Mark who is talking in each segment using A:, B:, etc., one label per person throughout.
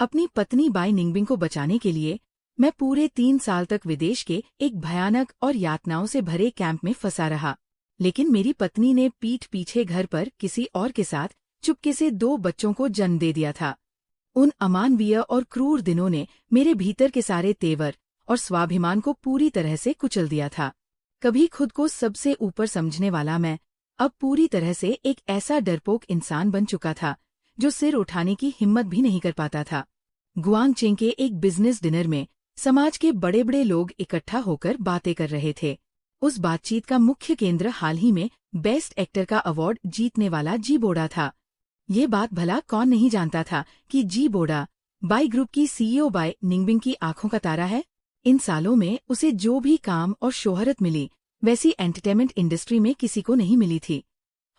A: अपनी पत्नी बाई निंगबिंग को बचाने के लिए मैं पूरे 3 साल तक विदेश के एक भयानक और यातनाओं से भरे कैंप में फंसा रहा। लेकिन मेरी पत्नी ने पीठ पीछे घर पर किसी और के साथ चुपके से 2 बच्चों को जन्म दे दिया था। उन अमानवीय और क्रूर दिनों ने मेरे भीतर के सारे तेवर और स्वाभिमान को पूरी तरह से कुचल दिया था। कभी खुद को सबसे ऊपर समझने वाला मैं अब पूरी तरह से एक ऐसा डरपोक इंसान बन चुका था जो सिर उठाने की हिम्मत भी नहीं कर पाता था। गुआंगचेंग के एक बिजनेस डिनर में समाज के बड़े बड़े लोग इकट्ठा होकर बातें कर रहे थे। उस बातचीत का मुख्य केंद्र हाल ही में बेस्ट एक्टर का अवार्ड जीतने वाला जी बोड़ा था। ये बात भला कौन नहीं जानता था कि जी बोड़ा बाई ग्रुप की सीईओ बाई निंगबिंग की आंखों का तारा है। इन सालों में उसे जो भी काम और शोहरत मिली वैसी एंटरटेनमेंट इंडस्ट्री में किसी को नहीं मिली थी,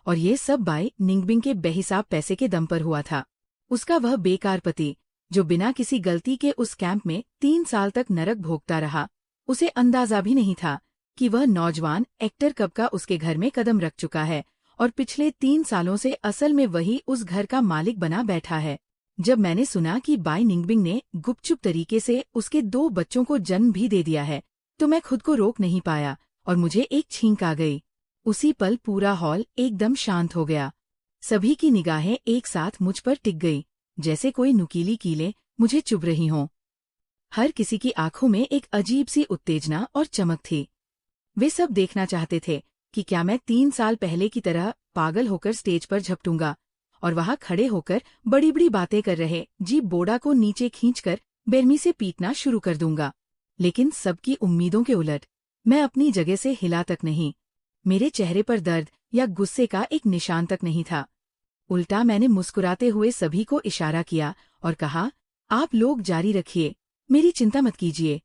A: और ये सब बाई निंगबिंग के बेहिसाब पैसे के दम पर हुआ था। उसका वह बेकार पति जो बिना किसी गलती के उस कैंप में 3 साल तक नरक भोगता रहा, उसे अंदाजा भी नहीं था कि वह नौजवान एक्टर कब का उसके घर में कदम रख चुका है और पिछले 3 सालों से असल में वही उस घर का मालिक बना बैठा है। जब मैंने सुना कि बाई निंगबिंग ने गुपचुप तरीके से उसके 2 बच्चों को जन्म भी दे दिया है, तो मैं खुद को रोक नहीं पाया और मुझे एक छींक आ गई। उसी पल पूरा हॉल एकदम शांत हो गया। सभी की निगाहें एक साथ मुझ पर टिक गई, जैसे कोई नुकीली कीलें मुझे चुभ रही हों। हर किसी की आंखों में एक अजीब सी उत्तेजना और चमक थी। वे सब देखना चाहते थे कि क्या मैं 3 साल पहले की तरह पागल होकर स्टेज पर झपटूंगा और वहां खड़े होकर बड़ी बड़ी बातें कर रहे जी बोड़ा को नीचे खींचकर बेरमी से पीटना शुरू कर दूंगा। लेकिन सबकी उम्मीदों के उलट मैं अपनी जगह से हिला तक नहीं। मेरे चेहरे पर दर्द या गुस्से का एक निशान तक नहीं था। उल्टा मैंने मुस्कुराते हुए सभी को इशारा किया और कहा, आप लोग जारी रखिए, मेरी चिंता मत कीजिए।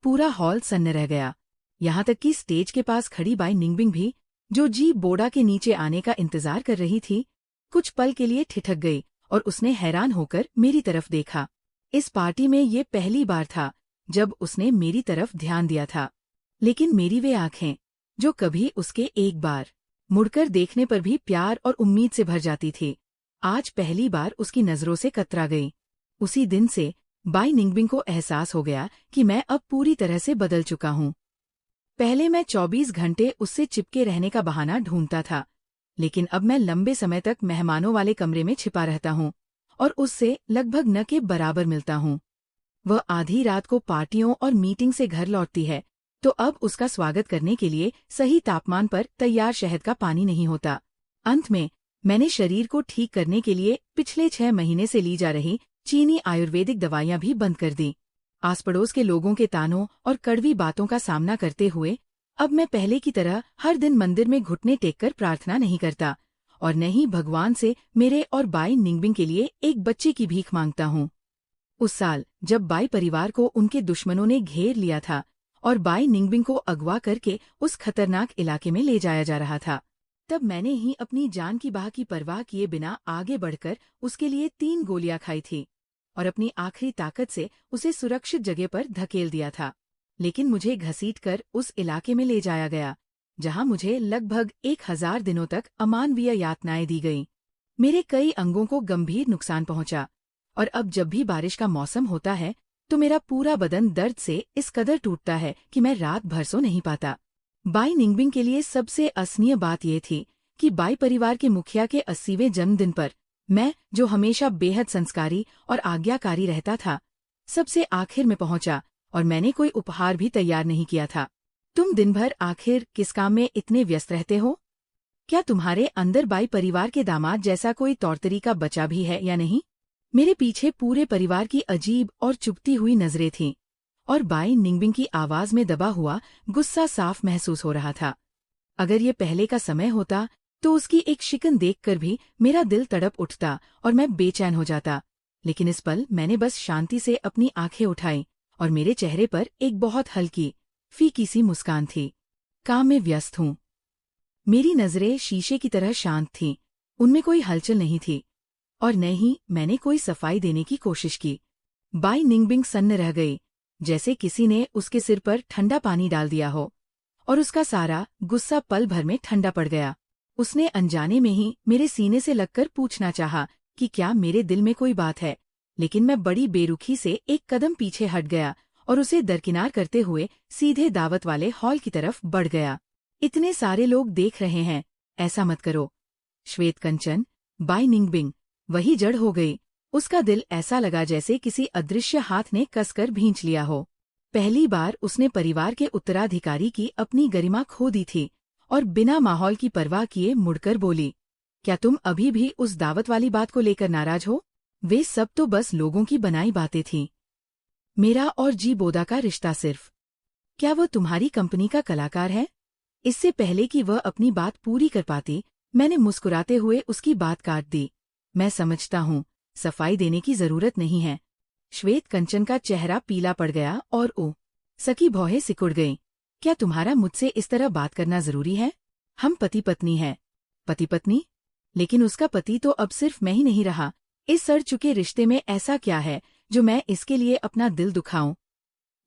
A: पूरा हॉल सन्न रह गया, यहाँ तक कि स्टेज के पास खड़ी बाई निंगबिंग भी, जो जी बोड़ा के नीचे आने का इंतजार कर रही थी, कुछ पल के लिए ठिठक गई और उसने हैरान होकर मेरी तरफ देखा। इस पार्टी में ये पहली बार था जब उसने मेरी तरफ ध्यान दिया था। लेकिन मेरी वे आंखें, जो कभी उसके एक बार मुड़कर देखने पर भी प्यार और उम्मीद से भर जाती थी, आज पहली बार उसकी नजरों से कतरा गई। उसी दिन से बाई निंगबिंग को एहसास हो गया कि मैं अब पूरी तरह से बदल चुका हूँ। पहले मैं 24 घंटे उससे चिपके रहने का बहाना ढूंढता था, लेकिन अब मैं लंबे समय तक मेहमानों वाले कमरे में छिपा रहता हूँ और उससे लगभग न के बराबर मिलता हूँ। वह आधी रात को पार्टियों और मीटिंग से घर लौटती है तो अब उसका स्वागत करने के लिए सही तापमान पर तैयार शहद का पानी नहीं होता। अंत में मैंने शरीर को ठीक करने के लिए पिछले 6 महीने से ली जा रही चीनी आयुर्वेदिक दवाइयां भी बंद कर दी। आस पड़ोस के लोगों के तानों और कड़वी बातों का सामना करते हुए अब मैं पहले की तरह हर दिन मंदिर में घुटने टेककर प्रार्थना नहीं करता और न ही भगवान से मेरे और बाई निंगबिंग के लिए एक बच्चे की भीख मांगता हूँ। उस साल जब बाई परिवार को उनके दुश्मनों ने घेर लिया था और बाई निंगबिंग को अगवा करके उस खतरनाक इलाके में ले जाया जा रहा था, तब मैंने ही अपनी जान की बाह की परवाह किए बिना आगे बढ़कर उसके लिए 3 गोलियां खाई थी और अपनी आखिरी ताकत से उसे सुरक्षित जगह पर धकेल दिया था। लेकिन मुझे घसीटकर उस इलाके में ले जाया गया जहां मुझे लगभग 1000 दिनों तक अमानवीय यातनाएं दी गईं। मेरे कई अंगों को गंभीर नुकसान पहुंचा और अब जब भी बारिश का मौसम होता है तो मेरा पूरा बदन दर्द से इस कदर टूटता है कि मैं रात भर सो नहीं पाता। बाई निंगबिंग के लिए सबसे असनीय बात यह थी कि बाई परिवार के मुखिया के 80वें जन्मदिन पर मैं, जो हमेशा बेहद संस्कारी और आज्ञाकारी रहता था, सबसे आखिर में पहुंचा और मैंने कोई उपहार भी तैयार नहीं किया था। तुम दिन भर आखिर किस काम में इतने व्यस्त रहते हो? क्या तुम्हारे अंदर बाई परिवार के दामाद जैसा कोई तौर तरीका बचा भी है या नहीं? मेरे पीछे पूरे परिवार की अजीब और चुभती हुई नजरें थीं और बाई निंगबिंग की आवाज में दबा हुआ गुस्सा साफ महसूस हो रहा था। अगर ये पहले का समय होता तो उसकी एक शिकन देखकर भी मेरा दिल तड़प उठता और मैं बेचैन हो जाता। लेकिन इस पल मैंने बस शांति से अपनी आंखें उठाई और मेरे चेहरे पर एक बहुत हल्की, फीकी सी मुस्कान थी। काम में व्यस्त हूँ। मेरी नजरें शीशे की तरह शांत थीं, उनमें कोई हलचल नहीं थी और न ही मैंने कोई सफाई देने की कोशिश की। बाई निंगबिंग सन्न रह गई, जैसे किसी ने उसके सिर पर ठंडा पानी डाल दिया हो और उसका सारा गुस्सा पल भर में ठंडा पड़ गया। उसने अनजाने में ही मेरे सीने से लगकर पूछना चाहा कि क्या मेरे दिल में कोई बात है, लेकिन मैं बड़ी बेरुखी से एक कदम पीछे हट गया और उसे दरकिनार करते हुए सीधे दावत वाले हॉल की तरफ बढ़ गया। इतने सारे लोग देख रहे हैं, ऐसा मत करो। श्वेत कंचन, बाई निंगबिंग वही जड़ हो गई। उसका दिल ऐसा लगा जैसे किसी अदृश्य हाथ ने कसकर भींच लिया हो। पहली बार उसने परिवार के उत्तराधिकारी की अपनी गरिमा खो दी थी और बिना माहौल की परवाह किए मुड़कर बोली, क्या तुम अभी भी उस दावत वाली बात को लेकर नाराज हो? वे सब तो बस लोगों की बनाई बातें थीं। मेरा और जी बोदा का रिश्ता सिर्फ, क्या वह तुम्हारी कंपनी का कलाकार है? इससे पहले कि वह अपनी बात पूरी कर पाती, मैंने मुस्कुराते हुए उसकी बात काट दी। मैं समझता हूँ, सफाई देने की जरूरत नहीं है। श्वेत कंचन का चेहरा पीला पड़ गया और ओ सकी भौहें सिकुड़ गईं। क्या तुम्हारा मुझसे इस तरह बात करना जरूरी है? हम पति पत्नी हैं। पति पत्नी? लेकिन उसका पति तो अब सिर्फ मैं ही नहीं रहा। इस सड़ चुके रिश्ते में ऐसा क्या है जो मैं इसके लिए अपना दिल दुखाऊं?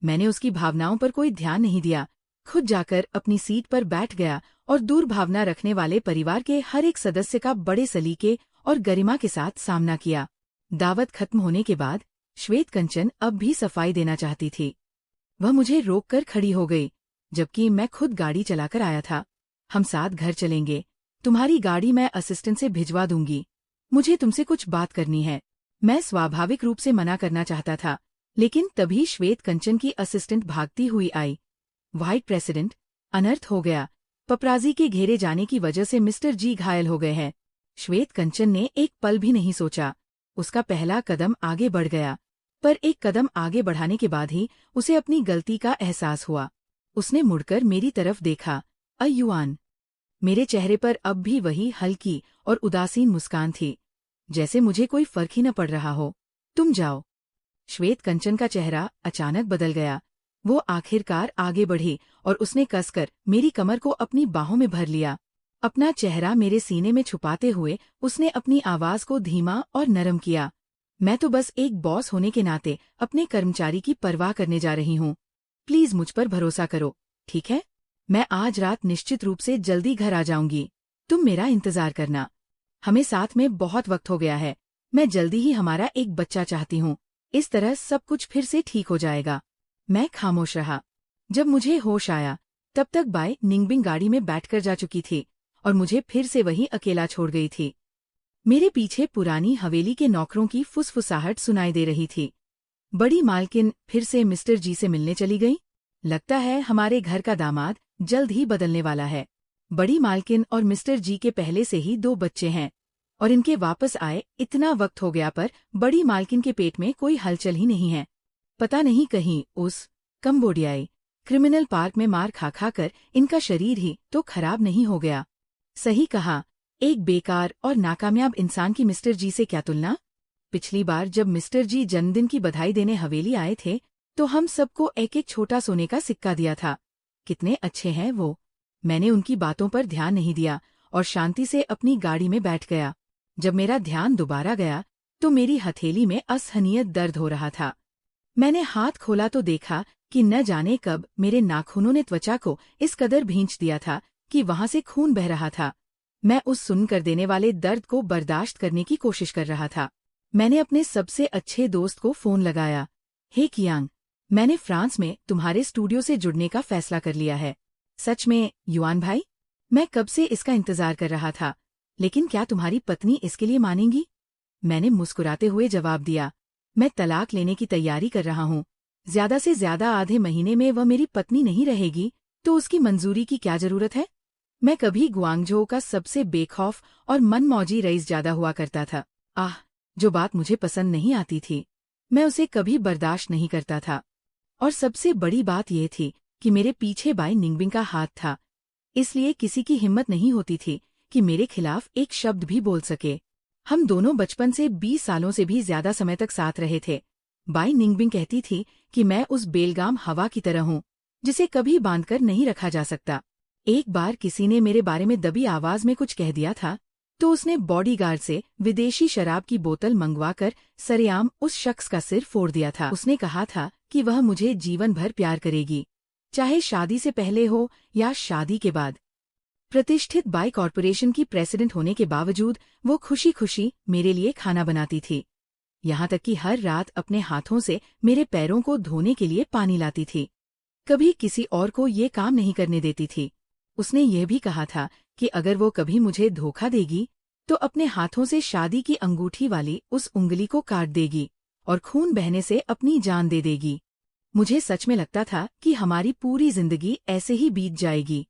A: मैंने उसकी भावनाओं पर कोई ध्यान नहीं दिया, खुद जाकर अपनी सीट पर बैठ गया और दूर भावना रखने वाले परिवार के हर एक सदस्य का बड़े सलीके और गरिमा के साथ सामना किया। दावत खत्म होने के बाद श्वेत कंचन अब भी सफाई देना चाहती थी। वह मुझे रोककर खड़ी हो गई, जबकि मैं खुद गाड़ी चलाकर आया था। हम साथ घर चलेंगे। तुम्हारी गाड़ी मैं असिस्टेंट से भिजवा दूंगी। मुझे तुमसे कुछ बात करनी है। मैं स्वाभाविक रूप से मना करना चाहता था, लेकिन तभी श्वेत कंचन की असिस्टेंट भागती हुई आई। व्हाइट प्रेसिडेंट, अनर्थ हो गया। पपराजी के घेरे जाने की वजह से मिस्टर जी घायल हो गए हैं। श्वेत कंचन ने एक पल भी नहीं सोचा। उसका पहला कदम आगे बढ़ गया, पर एक कदम आगे बढ़ाने के बाद ही उसे अपनी गलती का एहसास हुआ। उसने मुड़कर मेरी तरफ देखा। युआन। मेरे चेहरे पर अब भी वही हल्की और उदासीन मुस्कान थी, जैसे मुझे कोई फर्क ही न पड़ रहा हो। तुम जाओ। श्वेत कंचन का चेहरा अचानक बदल गया। वो आखिरकार आगे बढ़ी और उसने कसकर मेरी कमर को अपनी बाहों में भर लिया। अपना चेहरा मेरे सीने में छुपाते हुए उसने अपनी आवाज को धीमा और नरम किया। मैं तो बस एक बॉस होने के नाते अपने कर्मचारी की परवाह करने जा रही हूँ। प्लीज मुझ पर भरोसा करो, ठीक है? मैं आज रात निश्चित रूप से जल्दी घर आ जाऊंगी। तुम मेरा इंतजार करना। हमें साथ में बहुत वक्त हो गया है। मैं जल्दी ही हमारा एक बच्चा चाहती हूँ। इस तरह सब कुछ फिर से ठीक हो जाएगा। मैं खामोश रहा। जब मुझे होश आया, तब तक बाई निंगबिंग गाड़ी में बैठकर जा चुकी थी और मुझे फिर से वहीं अकेला छोड़ गई थी। मेरे पीछे पुरानी हवेली के नौकरों की फुसफुसाहट सुनाई दे रही थी। बड़ी मालकिन फिर से मिस्टर जी से मिलने चली गई। लगता है हमारे घर का दामाद जल्द ही बदलने वाला है। बड़ी मालकिन और मिस्टर जी के पहले से ही 2 बच्चे हैं और इनके वापस आए इतना वक्त हो गया, पर बड़ी मालकिन के पेट में कोई हलचल ही नहीं है। पता नहीं कहीं उस कंबोडियाई क्रिमिनल पार्क में मार खा खा कर इनका शरीर ही तो खराब नहीं हो गया। सही कहा, एक बेकार और नाकामयाब इंसान की मिस्टर जी से क्या तुलना। पिछली बार जब मिस्टर जी जन्मदिन की बधाई देने हवेली आए थे तो हम सबको एक एक छोटा सोने का सिक्का दिया था। कितने अच्छे हैं वो। मैंने उनकी बातों पर ध्यान नहीं दिया और शांति से अपनी गाड़ी में बैठ गया। जब मेरा ध्यान दोबारा गया तो मेरी हथेली में असहनीय दर्द हो रहा था। मैंने हाथ खोला तो देखा कि न जाने कब मेरे नाखूनों ने त्वचा को इस कदर भींच दिया था कि वहां से खून बह रहा था। मैं उस सुनकर देने वाले दर्द को बर्दाश्त करने की कोशिश कर रहा था। मैंने अपने सबसे अच्छे दोस्त को फोन लगाया। हे कियांग, मैंने फ्रांस में तुम्हारे स्टूडियो से जुड़ने का फैसला कर लिया है। सच में युआन भाई? मैं कब से इसका इंतजार कर रहा था, लेकिन क्या तुम्हारी पत्नी इसके लिए मानेंगी? मैंने मुस्कुराते हुए जवाब दिया, मैं तलाक लेने की तैयारी कर रहा हूँ। ज्यादा से ज्यादा आधे महीने में वह मेरी पत्नी नहीं रहेगी, तो उसकी मंजूरी की क्या जरूरत है? मैं कभी गुआंगझो का सबसे बेखौफ और मनमौजी रईस ज्यादा हुआ करता था। जो बात मुझे पसंद नहीं आती थी, मैं उसे कभी बर्दाश्त नहीं करता था। और सबसे बड़ी बात यह थी कि मेरे पीछे बाई निंगबिंग का हाथ था, इसलिए किसी की हिम्मत नहीं होती थी कि मेरे खिलाफ एक शब्द भी बोल सके। हम दोनों बचपन से 20 सालों से भी ज्यादा समय तक साथ रहे थे। बाई निंगबिंग कहती थी कि मैं उस बेलगाम हवा की तरह हूँ, जिसे कभी बांधकर नहीं रखा जा सकता। एक बार किसी ने मेरे बारे में दबी आवाज में कुछ कह दिया था, तो उसने बॉडीगार्ड से विदेशी शराब की बोतल मंगवाकर सरेआम उस शख्स का सिर फोड़ दिया था। उसने कहा था कि वह मुझे जीवन भर प्यार करेगी, चाहे शादी से पहले हो या शादी के बाद। प्रतिष्ठित बाई कॉरपोरेशन की प्रेसिडेंट होने के बावजूद वो खुशी खुशी मेरे लिए खाना बनाती थी। यहाँ तक कि हर रात अपने हाथों से मेरे पैरों को धोने के लिए पानी लाती थी। कभी किसी और को ये काम नहीं करने देती थी। उसने यह भी कहा था कि अगर वो कभी मुझे धोखा देगी तो अपने हाथों से शादी की अंगूठी वाली उस उंगली को काट देगी और खून बहने से अपनी जान दे देगी। मुझे सच में लगता था कि हमारी पूरी जिंदगी ऐसे ही बीत जाएगी।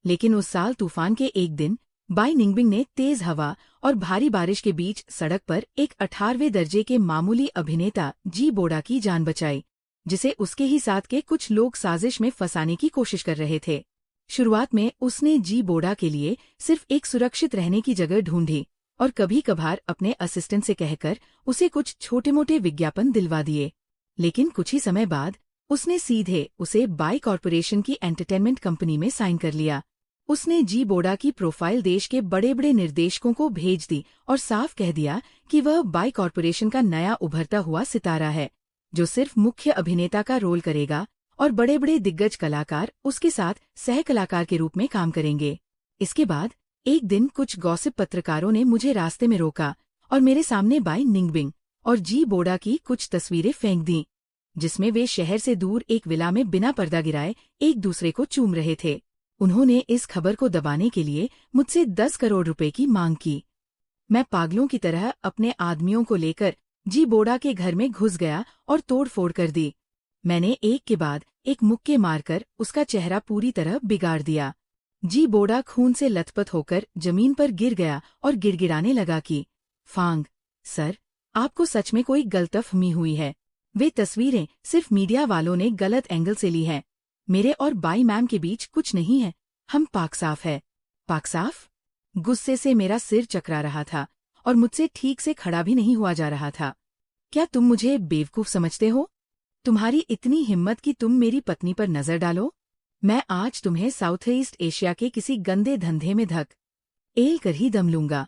A: लेकिन उस साल तूफान के एक दिन बाई निंगबिंग ने तेज हवा और भारी बारिश के बीच सड़क पर एक 18वें दर्जे के मामूली अभिनेता जी बोडा की जान बचाई, जिसे उसके ही साथ के कुछ लोग साजिश में फंसाने की कोशिश कर रहे थे। शुरुआत में उसने जी बोडा के लिए सिर्फ एक सुरक्षित रहने की जगह ढूंढी और कभी कभार अपने असिस्टेंट से कहकर उसे कुछ छोटे मोटे विज्ञापन दिलवा दिए। लेकिन कुछ ही समय बाद उसने सीधे उसे बाई कॉरपोरेशन की एंटरटेनमेंट कंपनी में साइन कर लिया। उसने जी बोडा की प्रोफाइल देश के बड़े बड़े निर्देशकों को भेज दी और साफ कह दिया कि वह बाई कॉरपोरेशन का नया उभरता हुआ सितारा है, जो सिर्फ मुख्य अभिनेता का रोल करेगा और बड़े बड़े दिग्गज कलाकार उसके साथ सह कलाकार के रूप में काम करेंगे। इसके बाद एक दिन कुछ गॉसिप पत्रकारों ने मुझे रास्ते में रोका और मेरे सामने बाई निंगबिंग और जी बोडा की कुछ तस्वीरें फेंक दीं, जिसमें वे शहर से दूर एक विला में बिना पर्दा गिराए एक दूसरे को चूम रहे थे। उन्होंने इस खबर को दबाने के लिए मुझसे 10 करोड़ रुपए की मांग की। मैं पागलों की तरह अपने आदमियों को लेकर जी बोडा के घर में घुस गया और तोड़फोड़ कर दी। मैंने एक के बाद एक मुक्के मारकर उसका चेहरा पूरी तरह बिगाड़ दिया। जी बोडा खून से लथपथ होकर जमीन पर गिर गया और गिड़गिड़ाने लगा कि फांग सर, आपको सच में कोई गलतफहमी हुई है। वे तस्वीरें सिर्फ मीडिया वालों ने गलत एंगल से ली हैं। मेरे और बाई मैम के बीच कुछ नहीं है, हम पाक साफ है। पाक साफ? गुस्से से मेरा सिर चकरा रहा था और मुझसे ठीक से खड़ा भी नहीं हुआ जा रहा था। क्या तुम मुझे बेवकूफ समझते हो? तुम्हारी इतनी हिम्मत कि तुम मेरी पत्नी पर नजर डालो? मैं आज तुम्हें साउथ ईस्ट एशिया के किसी गंदे धंधे में एल कर ही दम लूंगा।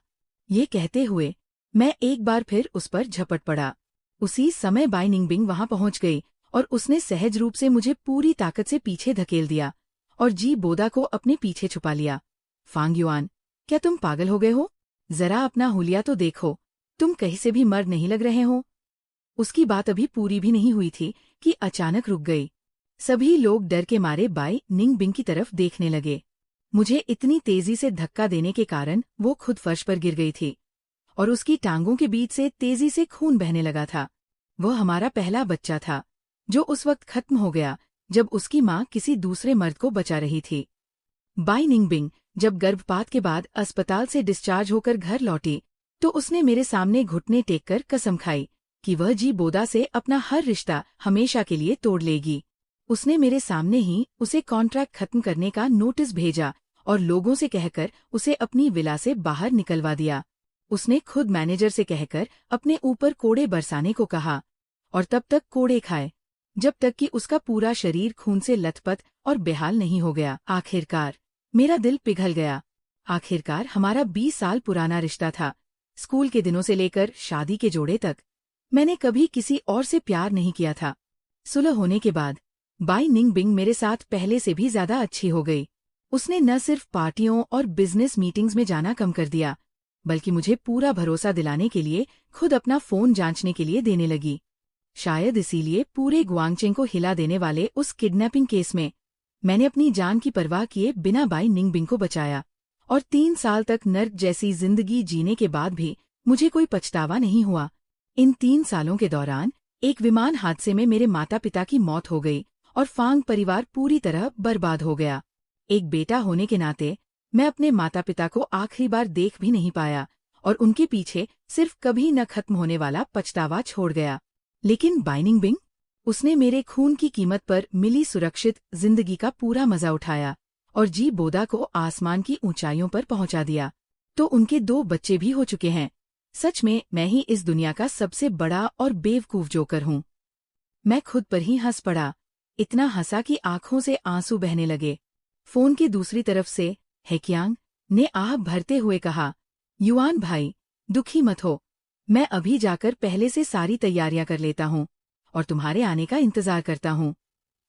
A: ये कहते हुए मैं एक बार फिर उस पर झपट पड़ा। उसी समय बाई निंगबिंग वहां पहुंच गई और उसने सहज रूप से मुझे पूरी ताकत से पीछे धकेल दिया और जी बोडा को अपने पीछे छुपा लिया। फांग युआन, क्या तुम पागल हो गए हो? जरा अपना हुलिया तो देखो, तुम कहीं से भी मर्द नहीं लग रहे हो। उसकी बात अभी पूरी भी नहीं हुई थी कि अचानक रुक गई। सभी लोग डर के मारे बाई निंगबिंग की तरफ देखने लगे। मुझे इतनी तेजी से धक्का देने के कारण वो खुद फर्श पर गिर गई थी और उसकी टांगों के बीच से तेजी से खून बहने लगा था। वो हमारा पहला बच्चा था, जो उस वक्त खत्म हो गया जब उसकी माँ किसी दूसरे मर्द को बचा रही थी। बाई निंगबिंग जब गर्भपात के बाद अस्पताल से डिस्चार्ज होकर घर लौटी तो उसने मेरे सामने घुटने टेककर कसम खाई कि वह जी बोडा से अपना हर रिश्ता हमेशा के लिए तोड़ लेगी। उसने मेरे सामने ही उसे कॉन्ट्रैक्ट खत्म करने का नोटिस भेजा और लोगों से कहकर उसे अपनी विला से बाहर निकलवा दिया। उसने खुद मैनेजर से कहकर अपने ऊपर कोड़े बरसाने को कहा और तब तक कोड़े खाए जब तक कि उसका पूरा शरीर खून से लथपथ और बेहाल नहीं हो गया। आखिरकार मेरा दिल पिघल गया। आखिरकार हमारा 20 साल पुराना रिश्ता था, स्कूल के दिनों से लेकर शादी के जोड़े तक। मैंने कभी किसी और से प्यार नहीं किया था। सुलह होने के बाद बाई निंगबिंग मेरे साथ पहले से भी ज्यादा अच्छी हो गई। उसने न सिर्फ पार्टियों और बिजनेस मीटिंग्स में जाना कम कर दिया, बल्कि मुझे पूरा भरोसा दिलाने के लिए खुद अपना फोन जांचने के लिए देने लगी। शायद इसीलिए पूरे गुआंगचेंग को हिला देने वाले उस किडनैपिंग केस में मैंने अपनी जान की परवाह किए बिना बाई निंगबिंग को बचाया और 3 साल तक नर्क जैसी जिंदगी जीने के बाद भी मुझे कोई पछतावा नहीं हुआ। इन 3 सालों के दौरान एक विमान हादसे में मेरे माता पिता की मौत हो गई और फांग परिवार पूरी तरह बर्बाद हो गया। एक बेटा होने के नाते मैं अपने माता पिता को आखिरी बार देख भी नहीं पाया और उनके पीछे सिर्फ कभी न खत्म होने वाला पछतावा छोड़ गया। लेकिन बाई निंगबिंग, उसने मेरे खून की कीमत पर मिली सुरक्षित जिंदगी का पूरा मजा उठाया और जी बोडा को आसमान की ऊंचाइयों पर पहुंचा दिया। तो उनके 2 बच्चे भी हो चुके हैं। सच में मैं ही इस दुनिया का सबसे बड़ा और बेवकूफ जोकर हूँ। मैं खुद पर ही हंस पड़ा, इतना हंसा कि आंखों से आंसू बहने लगे। फोन की दूसरी तरफ से हेकियांग ने आह भरते हुए कहा, युआन भाई, दुखी मत हो, मैं अभी जाकर पहले से सारी तैयारियां कर लेता हूँ और तुम्हारे आने का इंतजार करता हूँ।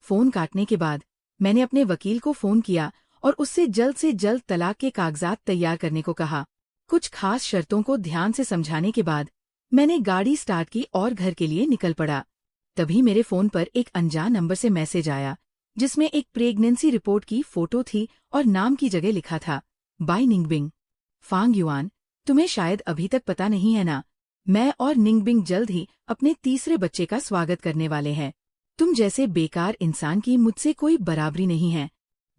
A: फोन काटने के बाद मैंने अपने वकील को फोन किया और उससे जल्द तलाक के कागजात तैयार करने को कहा। कुछ खास शर्तों को ध्यान से समझाने के बाद मैंने गाड़ी स्टार्ट की और घर के लिए निकल पड़ा। तभी मेरे फोन पर एक अनजान नंबर से मैसेज आया, जिसमें एक प्रेगनेंसी रिपोर्ट की फोटो थी और नाम की जगह लिखा था बाय निंगबिंग। फांग युआन, तुम्हें शायद अभी तक पता नहीं है ना, मैं और निंगबिंग जल्द ही अपने तीसरे बच्चे का स्वागत करने वाले हैं। तुम जैसे बेकार इंसान की मुझसे कोई बराबरी नहीं है।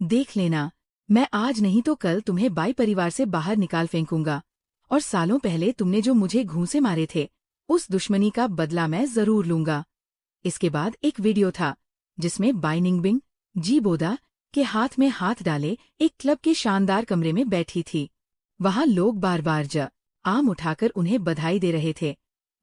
A: देख लेना, मैं आज नहीं तो कल तुम्हें बाई परिवार से बाहर निकाल फेंकूंगा, और सालों पहले तुमने जो मुझे घूंसे मारे थे, उस दुश्मनी का बदला मैं जरूर लूंगा। इसके बाद एक वीडियो था, जिसमें बाई निंगबिंग जी बोदा के हाथ में हाथ डाले एक क्लब के शानदार कमरे में बैठी थी। वहां लोग बार बार आम उठाकर उन्हें बधाई दे रहे थे।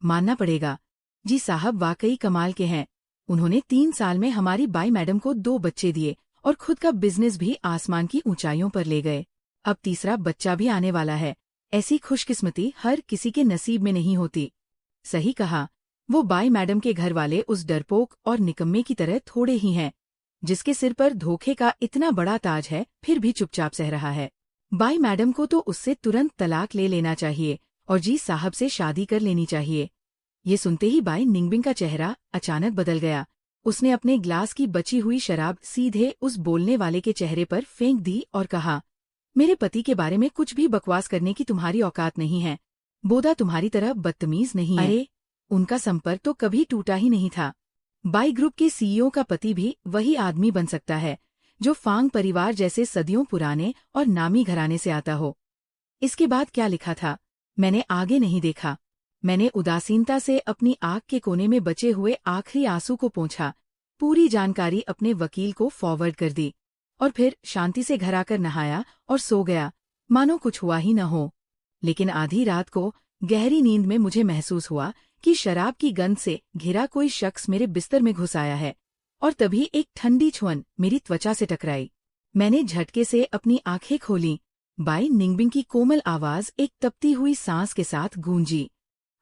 A: मानना पड़ेगा, जी साहब वाकई कमाल के हैं। उन्होंने 3 साल में हमारी बाई मैडम को 2 बच्चे दिए और खुद का बिजनेस भी आसमान की ऊंचाइयों पर ले गए। अब तीसरा बच्चा भी आने वाला है। ऐसी खुशकिस्मती हर किसी के नसीब में नहीं होती। सही कहा, वो बाई मैडम के घर वाले उस डरपोक और निकम्मे की तरह थोड़े ही हैं, जिसके सिर पर धोखे का इतना बड़ा ताज है फिर भी चुपचाप सह रहा है। बाई मैडम को तो उससे तुरंत तलाक ले लेना चाहिए और जी साहब से शादी कर लेनी चाहिए। ये सुनते ही बाई निंगबिंग का चेहरा अचानक बदल गया। उसने अपने ग्लास की बची हुई शराब सीधे उस बोलने वाले के चेहरे पर फेंक दी और कहा, मेरे पति के बारे में कुछ भी बकवास करने की तुम्हारी औकात नहीं है। बोदा तुम्हारी तरह बदतमीज नहीं है। अरे, उनका संपर्क तो कभी टूटा ही नहीं था। बाई ग्रुप के सीईओ का पति भी वही आदमी बन सकता है, जो फांग परिवार जैसे सदियों पुराने और नामी घराने से आता हो। इसके बाद क्या लिखा था, मैंने आगे नहीं देखा। मैंने उदासीनता से अपनी आँख के कोने में बचे हुए आखिरी आंसू को पोंछा, पूरी जानकारी अपने वकील को फॉरवर्ड कर दी, और फिर शांति से घर आकर नहाया और सो गया, मानो कुछ हुआ ही न हो। लेकिन आधी रात को गहरी नींद में मुझे महसूस हुआ कि शराब की गंध से घिरा कोई शख्स मेरे बिस्तर में घुस आया है, और तभी एक ठंडी छुअन मेरी त्वचा से टकराई। मैंने झटके से अपनी आंखें खोलीं। बाई निंगबिंग की कोमल आवाज एक तपती हुई सांस के साथ गूंजी,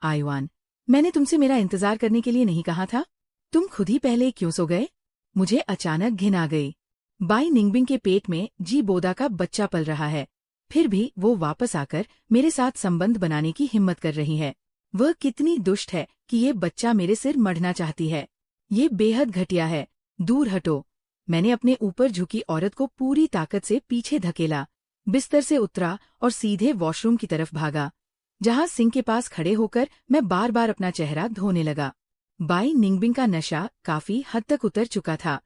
A: आयुआन, मैंने तुमसे मेरा इंतजार करने के लिए नहीं कहा था? तुम खुद ही पहले क्यों सो गए? मुझे अचानक घिन आ गई। बाई निंगबिंग के पेट में जी बोदा का बच्चा पल रहा है, फिर भी वो वापस आकर मेरे साथ संबंध बनाने की हिम्मत कर रही है। वह कितनी दुष्ट है कि ये बच्चा मेरे सिर मढ़ना चाहती है। ये बेहद घटिया है। दूर हटो। मैंने अपने ऊपर झुकी औरत को पूरी ताकत से पीछे धकेला, बिस्तर से उतरा और सीधे वॉशरूम की तरफ भागा, जहां सिंक के पास खड़े होकर मैं बार बार अपना चेहरा धोने लगा। बाई निंगबिंग का नशा काफी हद तक उतर चुका था।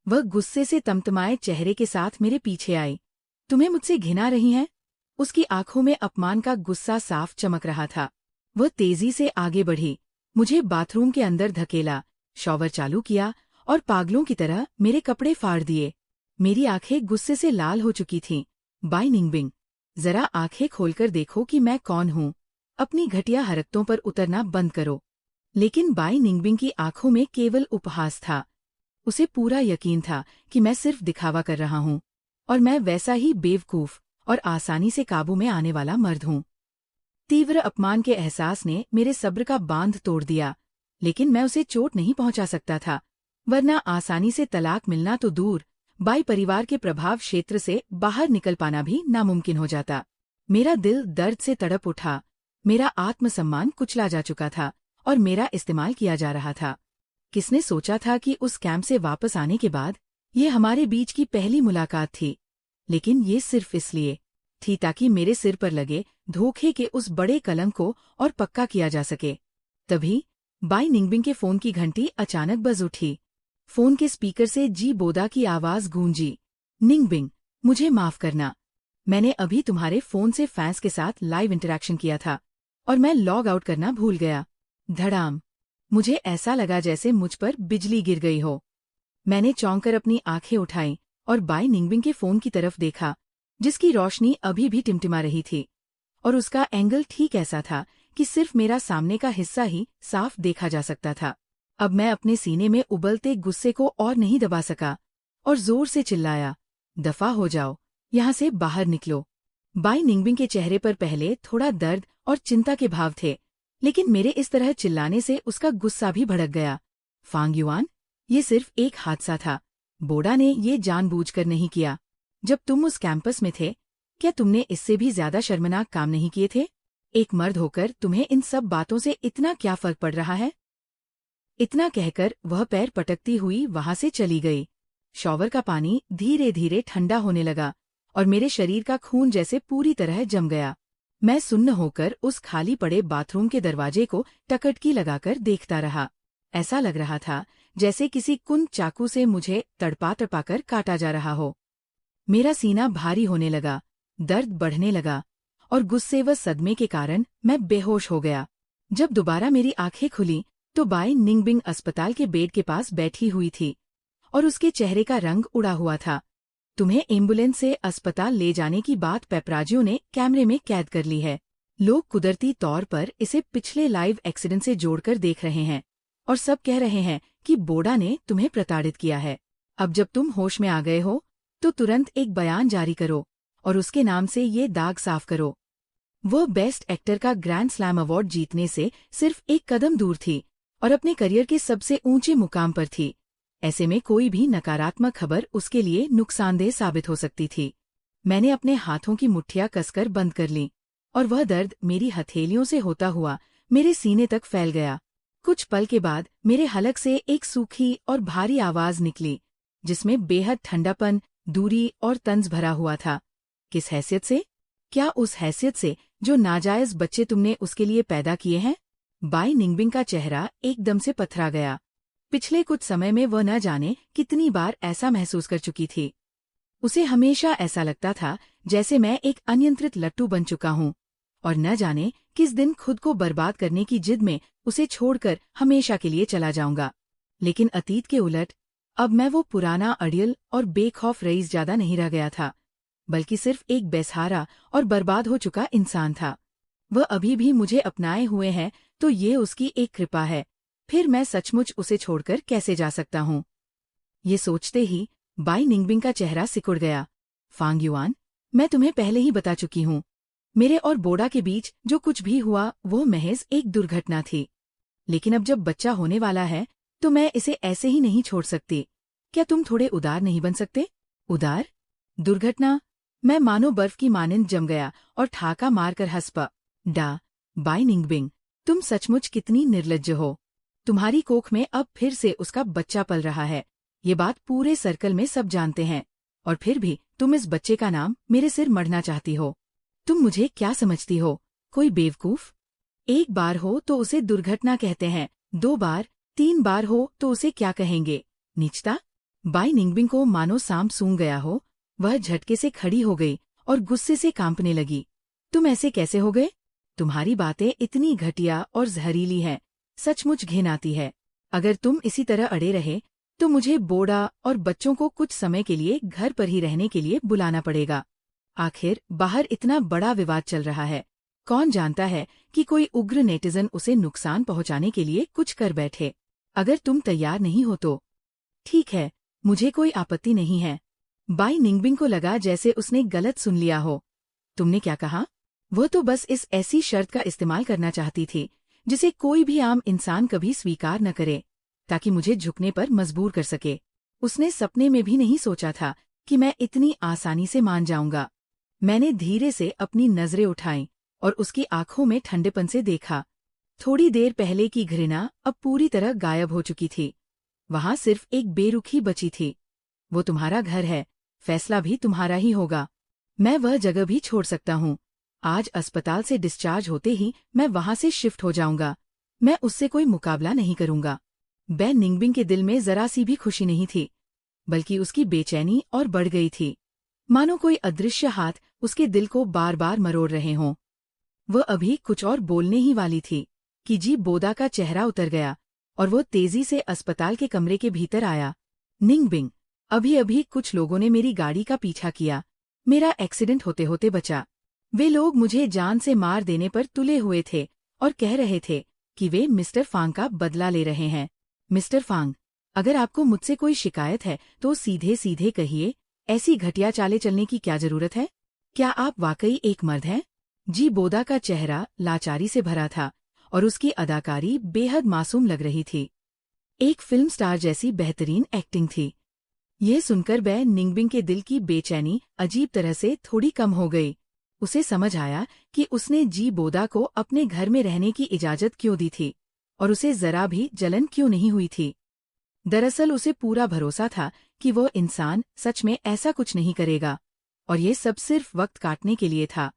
A: वह गुस्से से तमतमाए चेहरे के साथ मेरे पीछे आई। तुम्हें मुझसे घिन आ रही है? उसकी आंखों में अपमान का गुस्सा साफ चमक रहा था। वह तेजी से आगे बढ़ी, मुझे बाथरूम के अंदर धकेला, शॉवर चालू किया और पागलों की तरह मेरे कपड़े फाड़ दिए। मेरी आंखें गुस्से से लाल हो चुकी थीं। बाई निंगबिंग, जरा आंखें खोलकर देखो कि मैं कौन हूँ। अपनी घटिया हरकतों पर उतरना बंद करो। लेकिन बाई निंगबिंग की आंखों में केवल उपहास था। उसे पूरा यकीन था कि मैं सिर्फ दिखावा कर रहा हूँ, और मैं वैसा ही बेवकूफ और आसानी से काबू में आने वाला मर्द हूँ। तीव्र अपमान के एहसास ने मेरे सब्र का बांध तोड़ दिया, लेकिन मैं उसे चोट नहीं पहुंचा सकता था, वरना आसानी से तलाक मिलना तो दूर, बाई परिवार के प्रभाव क्षेत्र से बाहर निकल पाना भी नामुमकिन हो जाता। मेरा दिल दर्द से तड़प उठा। मेरा आत्मसम्मान कुचला जा चुका था और मेरा इस्तेमाल किया जा रहा था। किसने सोचा था कि उस कैंप से वापस आने के बाद ये हमारे बीच की पहली मुलाकात थी, लेकिन ये सिर्फ इसलिए थी ताकि मेरे सिर पर लगे धोखे के उस बड़े कलंक को और पक्का किया जा सके। तभी बाई निंगबिंग के फोन की घंटी अचानक बज उठी। फोन के स्पीकर से जी बोदा की आवाज गूंजी, निंगबिंग, मुझे माफ करना। मैंने अभी तुम्हारे फोन से फैंस के साथ लाइव इंटरैक्शन किया था और मैं लॉग आउट करना भूल गया। धड़ाम। मुझे ऐसा लगा जैसे मुझ पर बिजली गिर गई हो। मैंने चौंक कर अपनी आंखें उठाईं और बाई निंगबिंग के फोन की तरफ देखा, जिसकी रोशनी अभी भी टिमटिमा रही थी, और उसका एंगल ठीक ऐसा था कि सिर्फ मेरा सामने का हिस्सा ही साफ देखा जा सकता था। अब मैं अपने सीने में उबलते गुस्से को और नहीं दबा सका और जोर से चिल्लाया, दफा हो जाओ, यहाँ से बाहर निकलो। बाई निंगबिंग के चेहरे पर पहले थोड़ा दर्द और चिंता के भाव थे, लेकिन मेरे इस तरह चिल्लाने से उसका गुस्सा भी भड़क गया। फांग युआन, ये सिर्फ एक हादसा था। बोडा ने ये जानबूझकर नहीं किया। जब तुम उस कैंपस में थे, क्या तुमने इससे भी ज्यादा शर्मनाक काम नहीं किए थे? एक मर्द होकर तुम्हें इन सब बातों से इतना क्या फर्क पड़ रहा है? इतना कहकर वह पैर पटकती हुई वहां से चली गई। शॉवर का पानी धीरे धीरे ठंडा होने लगा और मेरे शरीर का खून जैसे पूरी तरह जम गया। मैं सुन्न होकर उस खाली पड़े बाथरूम के दरवाजे को टकटकी लगाकर देखता रहा। ऐसा लग रहा था जैसे किसी कुंद चाकू से मुझे तड़पा तड़पाकर काटा जा रहा हो। मेरा सीना भारी होने लगा, दर्द बढ़ने लगा और गुस्से व सदमे के कारण मैं बेहोश हो गया। जब दोबारा मेरी आंखें खुली तो बाई निंगबिंग अस्पताल के बेड के पास बैठी हुई थी और उसके चेहरे का रंग उड़ा हुआ था। तुम्हें एम्बुलेंस से अस्पताल ले जाने की बात पेपराजियों ने कैमरे में कैद कर ली है। लोग कुदरती तौर पर इसे पिछले लाइव एक्सीडेंट से जोड़कर देख रहे हैं और सब कह रहे हैं कि बोडा ने तुम्हें प्रताड़ित किया है। अब जब तुम होश में आ गए हो तो तुरंत एक बयान जारी करो और उसके नाम से ये दाग साफ करो। वह बेस्ट एक्टर का ग्रैंड स्लैम अवार्ड जीतने से सिर्फ एक कदम दूर थी और अपने करियर के सबसे ऊंचे मुकाम पर थी। ऐसे में कोई भी नकारात्मक खबर उसके लिए नुकसानदेह साबित हो सकती थी। मैंने अपने हाथों की मुट्ठियां कसकर बंद कर लीं और वह दर्द मेरी हथेलियों से होता हुआ मेरे सीने तक फैल गया। कुछ पल के बाद मेरे हलक से एक सूखी और भारी आवाज निकली जिसमें बेहद ठंडापन, दूरी और तंज भरा हुआ था। किस हैसियत से? क्या उस हैसियत से जो नाजायज बच्चे तुमने उसके लिए पैदा किए हैं? बाई निंगबिंग का चेहरा एकदम से पथरा गया। पिछले कुछ समय में वह न जाने कितनी बार ऐसा महसूस कर चुकी थी। उसे हमेशा ऐसा लगता था जैसे मैं एक अनियंत्रित लट्टू बन चुका हूँ और न जाने किस दिन खुद को बर्बाद करने की जिद में उसे छोड़कर हमेशा के लिए चला जाऊंगा। लेकिन अतीत के उलट अब मैं वो पुराना अड़ियल और बेखौफ रईस ज्यादा नहीं रह गया था, बल्कि सिर्फ एक बेसहारा और बर्बाद हो चुका इंसान था। वह अभी भी मुझे अपनाए हुए है तो ये उसकी एक कृपा है, फिर मैं सचमुच उसे छोड़कर कैसे जा सकता हूँ? ये सोचते ही बाई निंगबिंग का चेहरा सिकुड़ गया। फांग युआन, मैं तुम्हें पहले ही बता चुकी हूँ, मेरे और बोडा के बीच जो कुछ भी हुआ वो महज एक दुर्घटना थी। लेकिन अब जब बच्चा होने वाला है तो मैं इसे ऐसे ही नहीं छोड़ सकती। क्या तुम थोड़े उदार नहीं बन सकते? उदार? दुर्घटना? मैं मानो बर्फ की मानिंद जम गया और ठाका मारकर हंस पड़ा। बाई निंगबिंग, तुम सचमुच कितनी निर्लज्ज हो। तुम्हारी कोख में अब फिर से उसका बच्चा पल रहा है। ये बात पूरे सर्कल में सब जानते हैं और फिर भी तुम इस बच्चे का नाम मेरे सिर मढ़ना चाहती हो। तुम मुझे क्या समझती हो, कोई बेवकूफ? एक बार हो तो उसे दुर्घटना कहते हैं, 2 बार, 3 बार हो तो उसे क्या कहेंगे? नीचता? बाई निंगबिंग को मानो सांप सूंघ गया हो। वह झटके से खड़ी हो गई और गुस्से से कांपने लगी। तुम ऐसे कैसे हो गए? तुम्हारी बातें इतनी घटिया और जहरीली हैं, सचमुच घिन आती है। अगर तुम इसी तरह अड़े रहे तो मुझे बोडा और बच्चों को कुछ समय के लिए घर पर ही रहने के लिए बुलाना पड़ेगा। आखिर बाहर इतना बड़ा विवाद चल रहा है, कौन जानता है कि कोई उग्र नेटिजन उसे नुकसान पहुंचाने के लिए कुछ कर बैठे। अगर तुम तैयार नहीं हो तो ठीक है, मुझे कोई आपत्ति नहीं है। बाई निंगबिंग को लगा जैसे उसने गलत सुन लिया हो। तुमने क्या कहा? वह तो बस इस ऐसी शर्त का इस्तेमाल करना चाहती थी जिसे कोई भी आम इंसान कभी स्वीकार न करे, ताकि मुझे झुकने पर मजबूर कर सके। उसने सपने में भी नहीं सोचा था कि मैं इतनी आसानी से मान जाऊंगा। मैंने धीरे से अपनी नजरें उठाईं और उसकी आंखों में ठंडेपन से देखा। थोड़ी देर पहले की घृणा अब पूरी तरह गायब हो चुकी थी। वहां सिर्फ एक बेरुखी बची थी। वो तुम्हारा घर है, फैसला भी तुम्हारा ही होगा। मैं वह जगह भी छोड़ सकता हूँ। आज अस्पताल से डिस्चार्ज होते ही मैं वहां से शिफ्ट हो जाऊंगा। मैं उससे कोई मुकाबला नहीं करूंगा। बैन निंगबिंग के दिल में जरा सी भी खुशी नहीं थी, बल्कि उसकी बेचैनी और बढ़ गई थी, मानो कोई अदृश्य हाथ उसके दिल को बार बार मरोड़ रहे हों। वह अभी कुछ और बोलने ही वाली थी कि जी बोडा का चेहरा उतर गया और वो तेजी से अस्पताल के कमरे के भीतर आया। निंगबिंग, अभी अभी कुछ लोगों ने मेरी गाड़ी का पीछा किया। मेरा एक्सीडेंट होते होते बचा। वे लोग मुझे जान से मार देने पर तुले हुए थे और कह रहे थे कि वे मिस्टर फांग का बदला ले रहे हैं। मिस्टर फांग, अगर आपको मुझसे कोई शिकायत है तो सीधे सीधे कहिए। ऐसी घटिया चालें चलने की क्या जरूरत है? क्या आप वाकई एक मर्द हैं? जी बोडा का चेहरा लाचारी से भरा था और उसकी अदाकारी बेहद मासूम लग रही थी। एक फिल्म स्टार जैसी बेहतरीन एक्टिंग थी। ये सुनकर बैन निंगबिंग के दिल की बेचैनी अजीब तरह से थोड़ी कम हो गई। उसे समझ आया कि उसने जी बोदा को अपने घर में रहने की इजाजत क्यों दी थी और उसे जरा भी जलन क्यों नहीं हुई थी। दरअसल उसे पूरा भरोसा था कि वो इंसान सच में ऐसा कुछ नहीं करेगा और ये सब सिर्फ वक्त काटने के लिए था।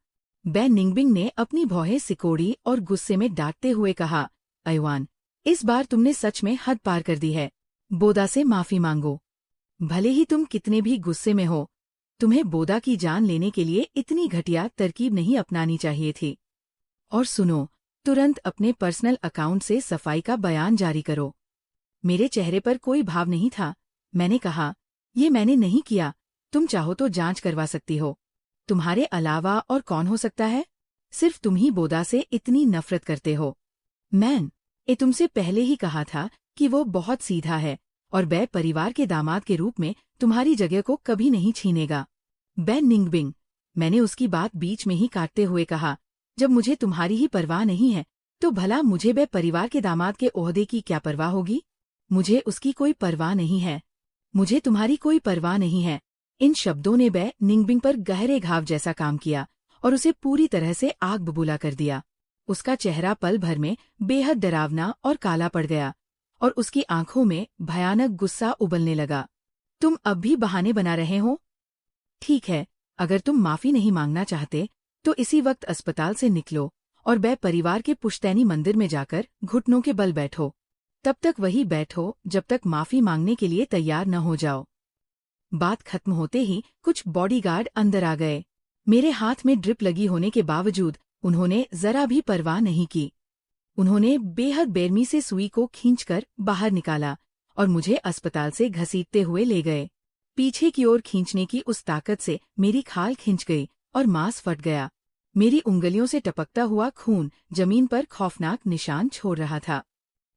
A: बे निंगबिंग ने अपनी भौहें सिकोड़ी और गुस्से में डांटते हुए कहा, अयवान, इस बार तुमने सच में हद पार कर दी है। बोदा से माफी मांगो। भले ही तुम कितने भी गुस्से में हो, तुम्हें बोदा की जान लेने के लिए इतनी घटिया तरकीब नहीं अपनानी चाहिए थी। और सुनो, तुरंत अपने पर्सनल अकाउंट से सफाई का बयान जारी करो। मेरे चेहरे पर कोई भाव नहीं था। मैंने कहा, ये मैंने नहीं किया, तुम चाहो तो जांच करवा सकती हो। तुम्हारे अलावा और कौन हो सकता है? सिर्फ तुम ही बोदा से इतनी नफरत करते हो। मैन, ए तुमसे पहले ही कहा था कि वो बहुत सीधा है और बे परिवार के दामाद के रूप में तुम्हारी जगह को कभी नहीं छीनेगा। बे निंगबिंग, मैंने उसकी बात बीच में ही काटते हुए कहा, जब मुझे तुम्हारी ही परवाह नहीं है तो भला मुझे बे परिवार के दामाद के ओहदे की क्या परवाह होगी? मुझे उसकी कोई परवाह नहीं है। मुझे तुम्हारी कोई परवाह नहीं है। इन शब्दों ने बे निंगबिंग पर गहरे घाव जैसा काम किया और उसे पूरी तरह से आग बबूला कर दिया। उसका चेहरा पल भर में बेहद डरावना और काला पड़ गया और उसकी आंखों में भयानक गुस्सा उबलने लगा। तुम अब भी बहाने बना रहे हो? ठीक है, अगर तुम माफी नहीं मांगना चाहते तो इसी वक्त अस्पताल से निकलो और बे परिवार के पुश्तैनी मंदिर में जाकर घुटनों के बल बैठो। तब तक वही बैठो जब तक माफी मांगने के लिए तैयार न हो जाओ। बात खत्म होते ही कुछ बॉडीगार्ड अंदर आ गए। मेरे हाथ में ड्रिप लगी होने के बावजूद उन्होंने जरा भी परवाह नहीं की। उन्होंने बेहद बेरमी से सुई को खींचकर बाहर निकाला और मुझे अस्पताल से घसीटते हुए ले गए। पीछे की ओर खींचने की उस ताकत से मेरी खाल खिंच गई और मांस फट गया। मेरी उंगलियों से टपकता हुआ खून जमीन पर खौफनाक निशान छोड़ रहा था।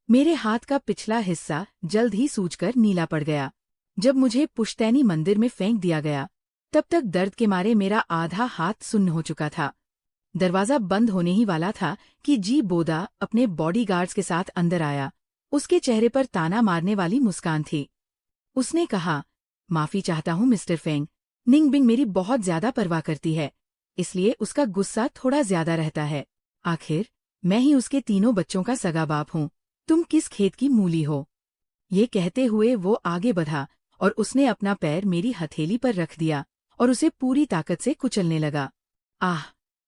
A: मेरे हाथ का पिछला हिस्सा जल्द ही सूजकर नीला पड़ गया। जब मुझे पुश्तैनी मंदिर में फेंक दिया गया, तब तक दर्द के मारे मेरा आधा हाथ सुन्न हो चुका था। दरवाजा बंद होने ही वाला था कि जी बोदा अपने बॉडीगार्ड्स के साथ अंदर आया। उसके चेहरे पर ताना मारने वाली मुस्कान थी। उसने कहा, माफी चाहता हूँ मिस्टर फेंग, निंगबिंग मेरी बहुत ज्यादा परवाह करती है, इसलिए उसका गुस्सा थोड़ा ज्यादा रहता है। आखिर मैं ही उसके तीनों बच्चों का सगा बाप हूँ। तुम किस खेत की मूली हो? ये कहते हुए वो आगे बढ़ा और उसने अपना पैर मेरी हथेली पर रख दिया और उसे पूरी ताकत से कुचलने लगा। आह!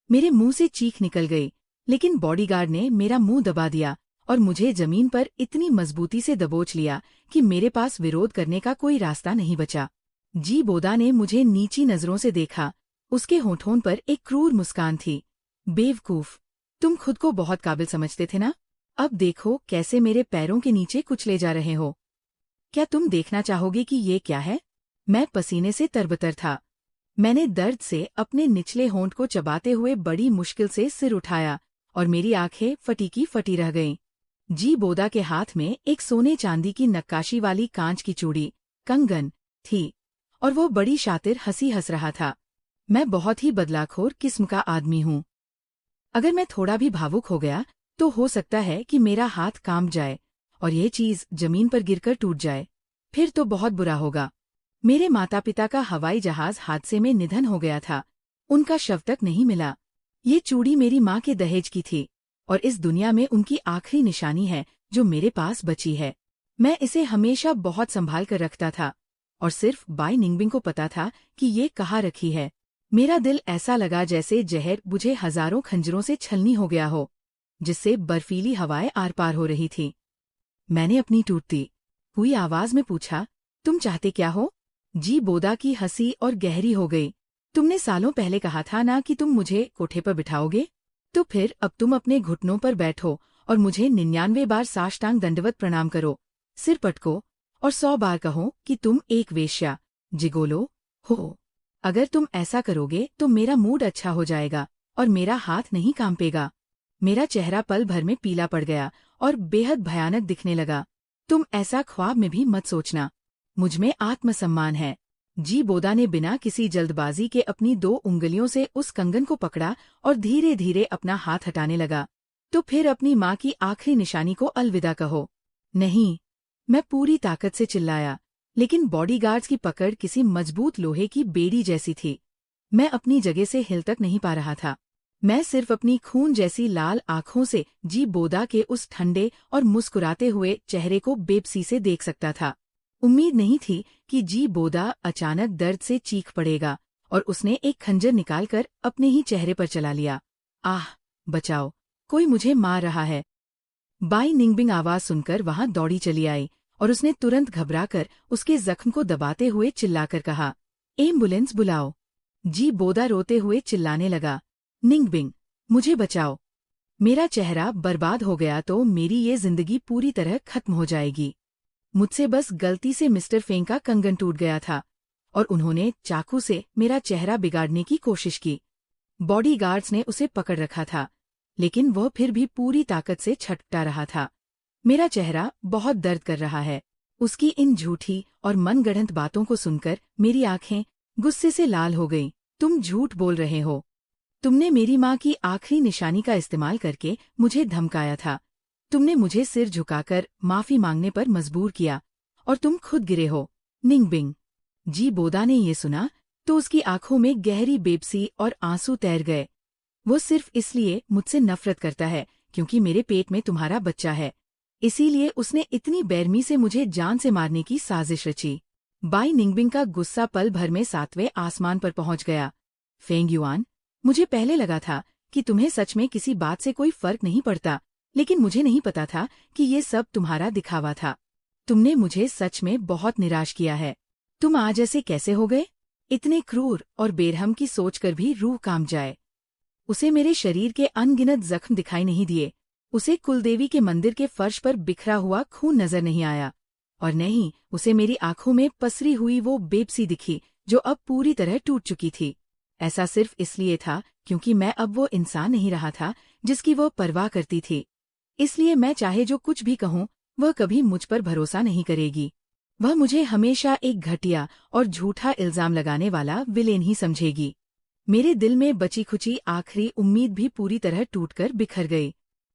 A: मेरे मुंह से चीख निकल गई, लेकिन बॉडीगार्ड ने मेरा मुंह दबा दिया और मुझे जमीन पर इतनी मजबूती से दबोच लिया कि मेरे पास विरोध करने का कोई रास्ता नहीं बचा। जी बोदा ने मुझे नीची नजरों से देखा। उसके होठों पर एक क्रूर मुस्कान थी। बेवकूफ, तुम खुद को बहुत काबिल समझते थे ना? अब देखो कैसे मेरे पैरों के नीचे कुचले जा रहे हो। क्या तुम देखना चाहोगे कि ये क्या है? मैं पसीने से तरबतर था। मैंने दर्द से अपने निचले होंठ को चबाते हुए बड़ी मुश्किल से सिर उठाया और मेरी आंखें फटी की फटी रह गईं। जी बोदा के हाथ में एक सोने चांदी की नक्काशी वाली कांच की चूड़ी, कंगन, थी और वो बड़ी शातिर हंसी हंस रहा था। मैं बहुत ही बदलाखोर किस्म का आदमी हूँ। अगर मैं थोड़ा भी भावुक हो गया तो हो सकता है कि मेरा हाथ कांप जाए और ये चीज जमीन पर गिरकर टूट जाए। फिर तो बहुत बुरा होगा। मेरे माता पिता का हवाई जहाज हादसे में निधन हो गया था। उनका शव तक नहीं मिला। ये चूड़ी मेरी माँ के दहेज की थी और इस दुनिया में उनकी आखिरी निशानी है जो मेरे पास बची है। मैं इसे हमेशा बहुत संभाल कर रखता था और सिर्फ बाई निंगबिंग को पता था कि ये कहाँ रखी है। मेरा दिल ऐसा लगा जैसे जहर मुझे हजारों खंजरों से छलनी हो गया हो, जिससे बर्फीली हवाएं आर पार हो रही थी। मैंने अपनी टूटती हुई आवाज में पूछा, तुम चाहते क्या हो? जी बोदा की हंसी और गहरी हो गई। तुमने सालों पहले कहा था ना कि तुम मुझे कोठे पर बिठाओगे? तो फिर अब तुम अपने घुटनों पर बैठो और मुझे 99 बार साष्टांग दंडवत प्रणाम करो, सिर पटको और 100 बार कहो कि तुम एक वेश्या, जिगोलो हो। अगर तुम ऐसा करोगे तो मेरा मूड अच्छा हो जाएगा और मेरा हाथ नहीं कांपेगा। मेरा चेहरा पल भर में पीला पड़ गया और बेहद भयानक दिखने लगा। तुम ऐसा ख्वाब में भी मत सोचना। मुझमें आत्मसम्मान है। जी बोदा ने बिना किसी जल्दबाजी के अपनी 2 उंगलियों से उस कंगन को पकड़ा और धीरे धीरे अपना हाथ हटाने लगा। तो फिर अपनी माँ की आखिरी निशानी को अलविदा कहो। नहीं, मैं पूरी ताकत से चिल्लाया, लेकिन बॉडीगार्ड्स की पकड़ किसी मजबूत लोहे की बेड़ी जैसी थी। मैं अपनी जगह से हिल तक नहीं पा रहा था। मैं सिर्फ अपनी खून जैसी लाल आंखों से जी बोदा के उस ठंडे और मुस्कुराते हुए चेहरे को बेबसी से देख सकता था। उम्मीद नहीं थी कि जी बोदा अचानक दर्द से चीख पड़ेगा और उसने एक खंजर निकालकर अपने ही चेहरे पर चला लिया। आह, बचाओ, कोई मुझे मार रहा है। बाई निंगबिंग आवाज सुनकर वहां दौड़ी चली आई और उसने तुरंत घबराकर उसके जख्म को दबाते हुए चिल्लाकर कहा, एम्बुलेंस बुलाओ। जी बोदा रोते हुए चिल्लाने लगा, निंगबिंग, मुझे बचाओ। मेरा चेहरा बर्बाद हो गया तो मेरी ये जिंदगी पूरी तरह खत्म हो जाएगी। मुझसे बस गलती से मिस्टर फेंग का कंगन टूट गया था और उन्होंने चाकू से मेरा चेहरा बिगाड़ने की कोशिश की। बॉडीगार्ड्स ने उसे पकड़ रखा था, लेकिन वह फिर भी पूरी ताकत से छटपटा रहा था। मेरा चेहरा बहुत दर्द कर रहा है। उसकी इन झूठी और मनगढ़ंत बातों को सुनकर मेरी आंखें गुस्से से लाल हो गईं। तुम झूठ बोल रहे हो। तुमने मेरी माँ की आखिरी निशानी का इस्तेमाल करके मुझे धमकाया था। तुमने मुझे सिर झुकाकर माफी मांगने पर मजबूर किया और तुम खुद गिरे हो, निंगबिंग। जी बोदा ने ये सुना तो उसकी आंखों में गहरी बेबसी और आंसू तैर गए। वो सिर्फ इसलिए मुझसे नफरत करता है क्योंकि मेरे पेट में तुम्हारा बच्चा है। इसीलिए उसने इतनी बेरहमी से मुझे जान से मारने की साजिश रची। बाई निंगबिंग का गुस्सा पल भर में 7वें आसमान पर पहुंच गया। फेंग युआन, मुझे पहले लगा था कि तुम्हें सच में किसी बात से कोई फर्क नहीं पड़ता, लेकिन मुझे नहीं पता था कि ये सब तुम्हारा दिखावा था। तुमने मुझे सच में बहुत निराश किया है। तुम आज ऐसे कैसे हो गए? इतने क्रूर और बेरहम की सोचकर भी रूह कांप जाए। उसे मेरे शरीर के अनगिनत जख्म दिखाई नहीं दिए। उसे कुलदेवी के मंदिर के फर्श पर बिखरा हुआ खून नजर नहीं आया और न ही उसे मेरी आंखों में पसरी हुई वो बेबसी दिखी जो अब पूरी तरह टूट चुकी थी। ऐसा सिर्फ इसलिए था क्योंकि मैं अब वो इंसान नहीं रहा था जिसकी वो परवाह करती थी। इसलिए मैं चाहे जो कुछ भी कहूँ, वह कभी मुझ पर भरोसा नहीं करेगी। वह मुझे हमेशा एक घटिया और झूठा इल्जाम लगाने वाला विलेन ही समझेगी। मेरे दिल में बची खुची आखिरी उम्मीद भी पूरी तरह टूटकर बिखर गई।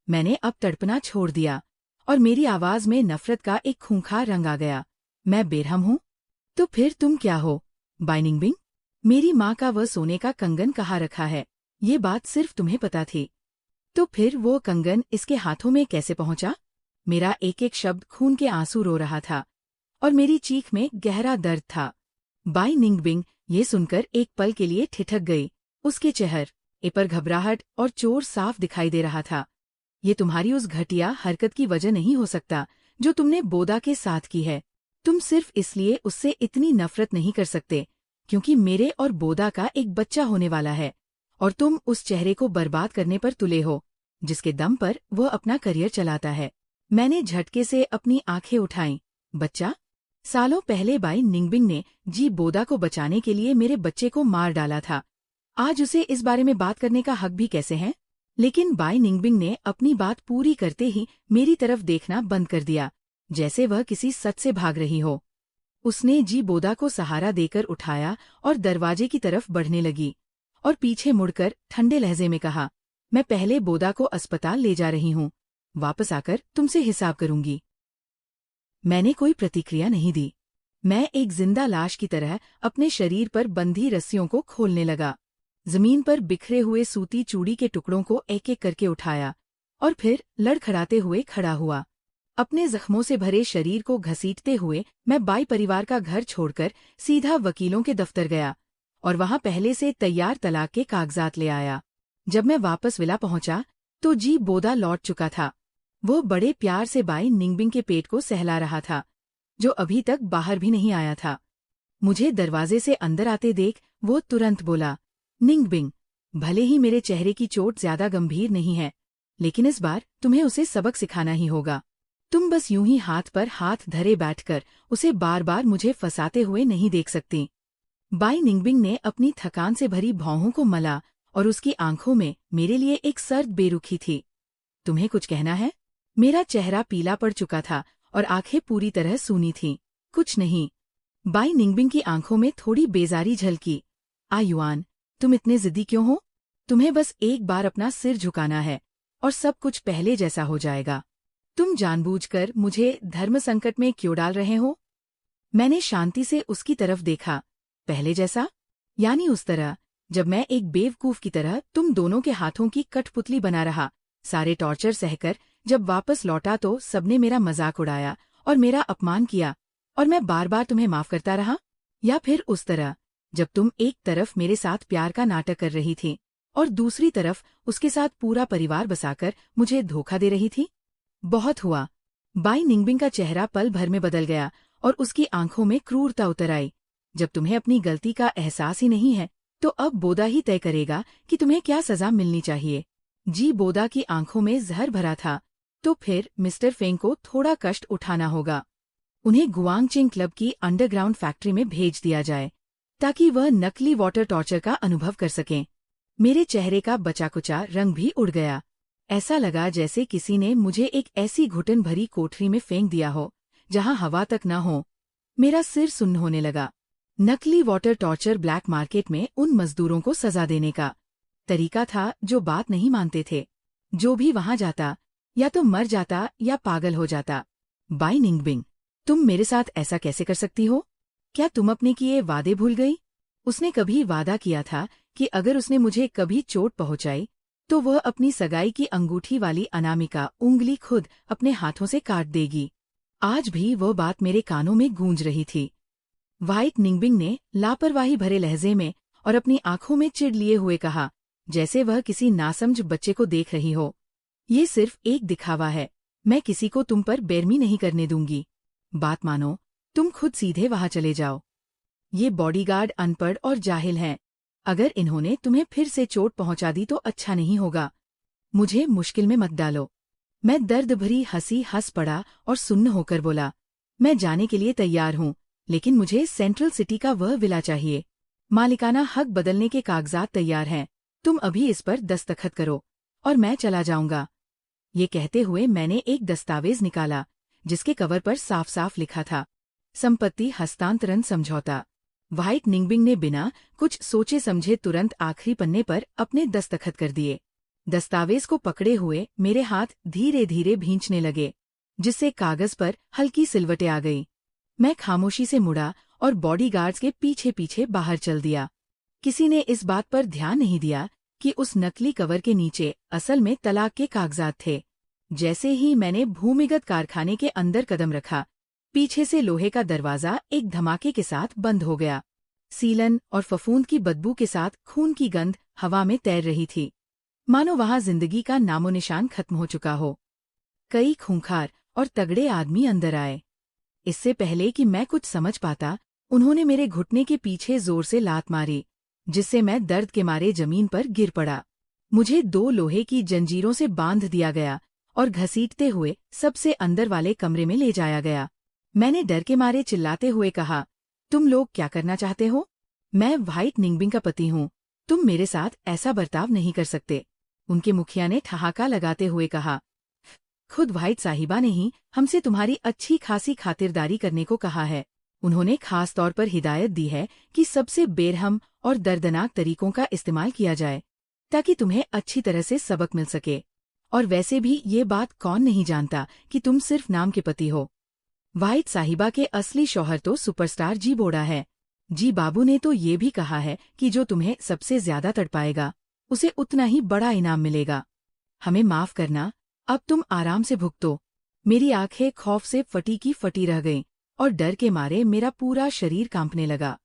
A: मैंने अब तड़पना छोड़ दिया और मेरी आवाज में नफरत का एक खूंखार रंग आ गया। मैं बेरहम हूँ? तो फिर तुम क्या हो, बाई निंगबिंग? मेरी माँ का वह सोने का कंगन कहाँ रखा है, ये बात सिर्फ तुम्हें पता थी। तो फिर वो कंगन इसके हाथों में कैसे पहुंचा? मेरा एक एक शब्द खून के आंसू रो रहा था और मेरी चीख में गहरा दर्द था। बाई निंगबिंग ये सुनकर एक पल के लिए ठिठक गई। उसके चेहरे पर घबराहट और चोर साफ दिखाई दे रहा था। ये तुम्हारी उस घटिया हरकत की वजह नहीं हो सकता जो तुमने बोदा के साथ की है। तुम सिर्फ इसलिए उससे इतनी नफरत नहीं कर सकते क्योंकि मेरे और बोदा का एक बच्चा होने वाला है और तुम उस चेहरे को बर्बाद करने पर तुले हो जिसके दम पर वह अपना करियर चलाता है। मैंने झटके से अपनी आंखें उठाईं। बच्चा? सालों पहले बाई निंगबिंग ने जी बोदा को बचाने के लिए मेरे बच्चे को मार डाला था। आज उसे इस बारे में बात करने का हक भी कैसे है? लेकिन बाई निंगबिंग ने अपनी बात पूरी करते ही मेरी तरफ देखना बंद कर दिया, जैसे वह किसी सच से भाग रही हो। उसने जी बोदा को सहारा देकर उठाया और दरवाजे की तरफ बढ़ने लगी और पीछे मुड़कर ठंडे लहजे में कहा, मैं पहले बोदा को अस्पताल ले जा रही हूँ, वापस आकर तुमसे हिसाब करूंगी। मैंने कोई प्रतिक्रिया नहीं दी। मैं एक जिंदा लाश की तरह अपने शरीर पर बंधी रस्सियों को खोलने लगा। जमीन पर बिखरे हुए सूती चूड़ी के टुकड़ों को एक एक करके उठाया और फिर लड़खड़ाते हुए खड़ा हुआ। अपने जख्मों से भरे शरीर को घसीटते हुए मैं बाई परिवार का घर छोड़कर सीधा वकीलों के दफ्तर गया और वहां पहले से तैयार तलाक के कागजात ले आया। जब मैं वापस विला पहुंचा तो जी बोदा लौट चुका था। वो बड़े प्यार से बाई निंगबिंग के पेट को सहला रहा था, जो अभी तक बाहर भी नहीं आया था। मुझे दरवाजे से अंदर आते देख वो तुरंत बोला, निंगबिंग, भले ही मेरे चेहरे की चोट ज्यादा गंभीर नहीं है, लेकिन इस बार तुम्हें उसे सबक सिखाना ही होगा। तुम बस यूं ही हाथ पर हाथ धरे बैठकर उसे बार बार मुझे फंसाते हुए नहीं देख सकती। बाई निंगबिंग ने अपनी थकान से भरी भौहों को मला और उसकी आंखों में मेरे लिए एक सर्द बेरुखी थी। तुम्हें कुछ कहना है? मेरा चेहरा पीला पड़ चुका था और आंखें पूरी तरह सूनी थीं। कुछ नहीं। बाई निंगबिंग की आंखों में थोड़ी बेजारी झलकी। युआन, तुम इतने जिद्दी क्यों हो? तुम्हें बस एक बार अपना सिर झुकाना है और सब कुछ पहले जैसा हो जाएगा। तुम जानबूझकर मुझे धर्म संकट में क्यों डाल रहे हो? मैंने शांति से उसकी तरफ देखा। पहले जैसा? यानी उस तरह जब मैं एक बेवकूफ की तरह तुम दोनों के हाथों की कठपुतली बना रहा, सारे टॉर्चर सहकर जब वापस लौटा तो सबने मेरा मजाक उड़ाया और मेरा अपमान किया, और मैं बार बार तुम्हें माफ करता रहा? या फिर उस तरह जब तुम एक तरफ मेरे साथ प्यार का नाटक कर रही थी और दूसरी तरफ उसके साथ पूरा परिवार बसाकर मुझे धोखा दे रही थी? बहुत हुआ। बाई निंगबिंग का चेहरा पल भर में बदल गया और उसकी आंखों में क्रूरता उतर आई। जब तुम्हें अपनी गलती का एहसास ही नहीं है तो अब बोदा ही तय करेगा कि तुम्हें क्या सजा मिलनी चाहिए। जी बोदा की आंखों में जहर भरा था। तो फिर मिस्टर फेंग को थोड़ा कष्ट उठाना होगा। उन्हें गुआंगचिंग क्लब की अंडरग्राउंड फैक्ट्री में भेज दिया जाए ताकि वह नकली वाटर टॉर्चर का अनुभव कर सकें। मेरे चेहरे का बचा-कुचा रंग भी उड़ गया। ऐसा लगा जैसे किसी ने मुझे एक ऐसी घुटन भरी कोठरी में फेंक दिया हो जहां हवा तक न हो। मेरा सिर सुन्न होने लगा। नकली वाटर टॉर्चर ब्लैक मार्केट में उन मजदूरों को सजा देने का तरीका था जो बात नहीं मानते थे। जो भी वहां जाता या तो मर जाता या पागल हो जाता। बाई निंगबिंग, तुम मेरे साथ ऐसा कैसे कर सकती हो? क्या तुम अपने किए वादे भूल गई? उसने कभी वादा किया था कि अगर उसने मुझे कभी चोट पहुंचाई तो वह अपनी सगाई की अंगूठी वाली अनामिका उंगली खुद अपने हाथों से काट देगी। आज भी वह बात मेरे कानों में गूंज रही थी। व्हाइट निंगबिंग ने लापरवाही भरे लहजे में और अपनी आंखों में चिढ़ लिए हुए कहा, जैसे वह किसी नासमझ बच्चे को देख रही हो। ये सिर्फ एक दिखावा है। मैं किसी को तुम पर बेरमी नहीं करने दूंगी। बात मानो, तुम खुद सीधे वहां चले जाओ। ये बॉडीगार्ड अनपढ़ और जाहिल हैं। अगर इन्होंने तुम्हें फिर से चोट पहुंचा दी तो अच्छा नहीं होगा। मुझे मुश्किल में मत डालो। मैं दर्द भरी हंसी हंस पड़ा और सुन्न होकर बोला, मैं जाने के लिए तैयार हूँ, लेकिन मुझे सेंट्रल सिटी का वह विला चाहिए। मालिकाना हक बदलने के कागजात तैयार हैं। तुम अभी इस पर दस्तखत करो और मैं चला जाऊंगा। ये कहते हुए मैंने एक दस्तावेज निकाला जिसके कवर पर साफ साफ लिखा था, संपत्ति हस्तांतरण समझौता। व्हाइट निंगबिंग ने बिना कुछ सोचे समझे तुरंत आखिरी पन्ने पर अपने दस्तखत कर दिए। दस्तावेज को पकड़े हुए मेरे हाथ धीरे धीरे भींचने लगे, जिससे कागज पर हल्की सिलवटें आ गई। मैं खामोशी से मुड़ा और बॉडीगार्ड्स के पीछे पीछे बाहर चल दिया। किसी ने इस बात पर ध्यान नहीं दिया कि उस नकली कवर के नीचे असल में तलाक के कागजात थे। जैसे ही मैंने भूमिगत कारखाने के अंदर कदम रखा, पीछे से लोहे का दरवाजा एक धमाके के साथ बंद हो गया। सीलन और फफूंद की बदबू के साथ खून की गंध हवा में तैर रही थी, मानो वहां जिंदगी का नामो निशान खत्म हो चुका हो। कई खूंखार और तगड़े आदमी अंदर आए। इससे पहले कि मैं कुछ समझ पाता, उन्होंने मेरे घुटने के पीछे जोर से लात मारी, जिससे मैं दर्द के मारे जमीन पर गिर पड़ा। मुझे 2 लोहे की जंजीरों से बांध दिया गया और घसीटते हुए सबसे अंदर वाले कमरे में ले जाया गया। मैंने डर के मारे चिल्लाते हुए कहा, तुम लोग क्या करना चाहते हो? मैं व्हाइट निंगबिंग का पति हूँ। तुम मेरे साथ ऐसा बर्ताव नहीं कर सकते। उनके मुखिया ने ठहाका लगाते हुए कहा, खुद व्हाइट साहिबा ने ही हमसे तुम्हारी अच्छी खासी खातिरदारी करने को कहा है। उन्होंने खास तौर पर हिदायत दी है कि सबसे बेरहम और दर्दनाक तरीकों का इस्तेमाल किया जाए ताकि तुम्हें अच्छी तरह से सबक मिल सके। और वैसे भी ये बात कौन नहीं जानता कि तुम सिर्फ नाम के पति हो। व्हाइट साहिबा के असली शौहर तो सुपरस्टार जी बोड़ा है। जी बाबू ने तो ये भी कहा है कि जो तुम्हें सबसे ज्यादा तड़पाएगा उसे उतना ही बड़ा इनाम मिलेगा। हमें माफ करना, अब तुम आराम से भुगतो। मेरी आंखें खौफ से फटी की फटी रह गईं और डर के मारे मेरा पूरा शरीर कांपने लगा।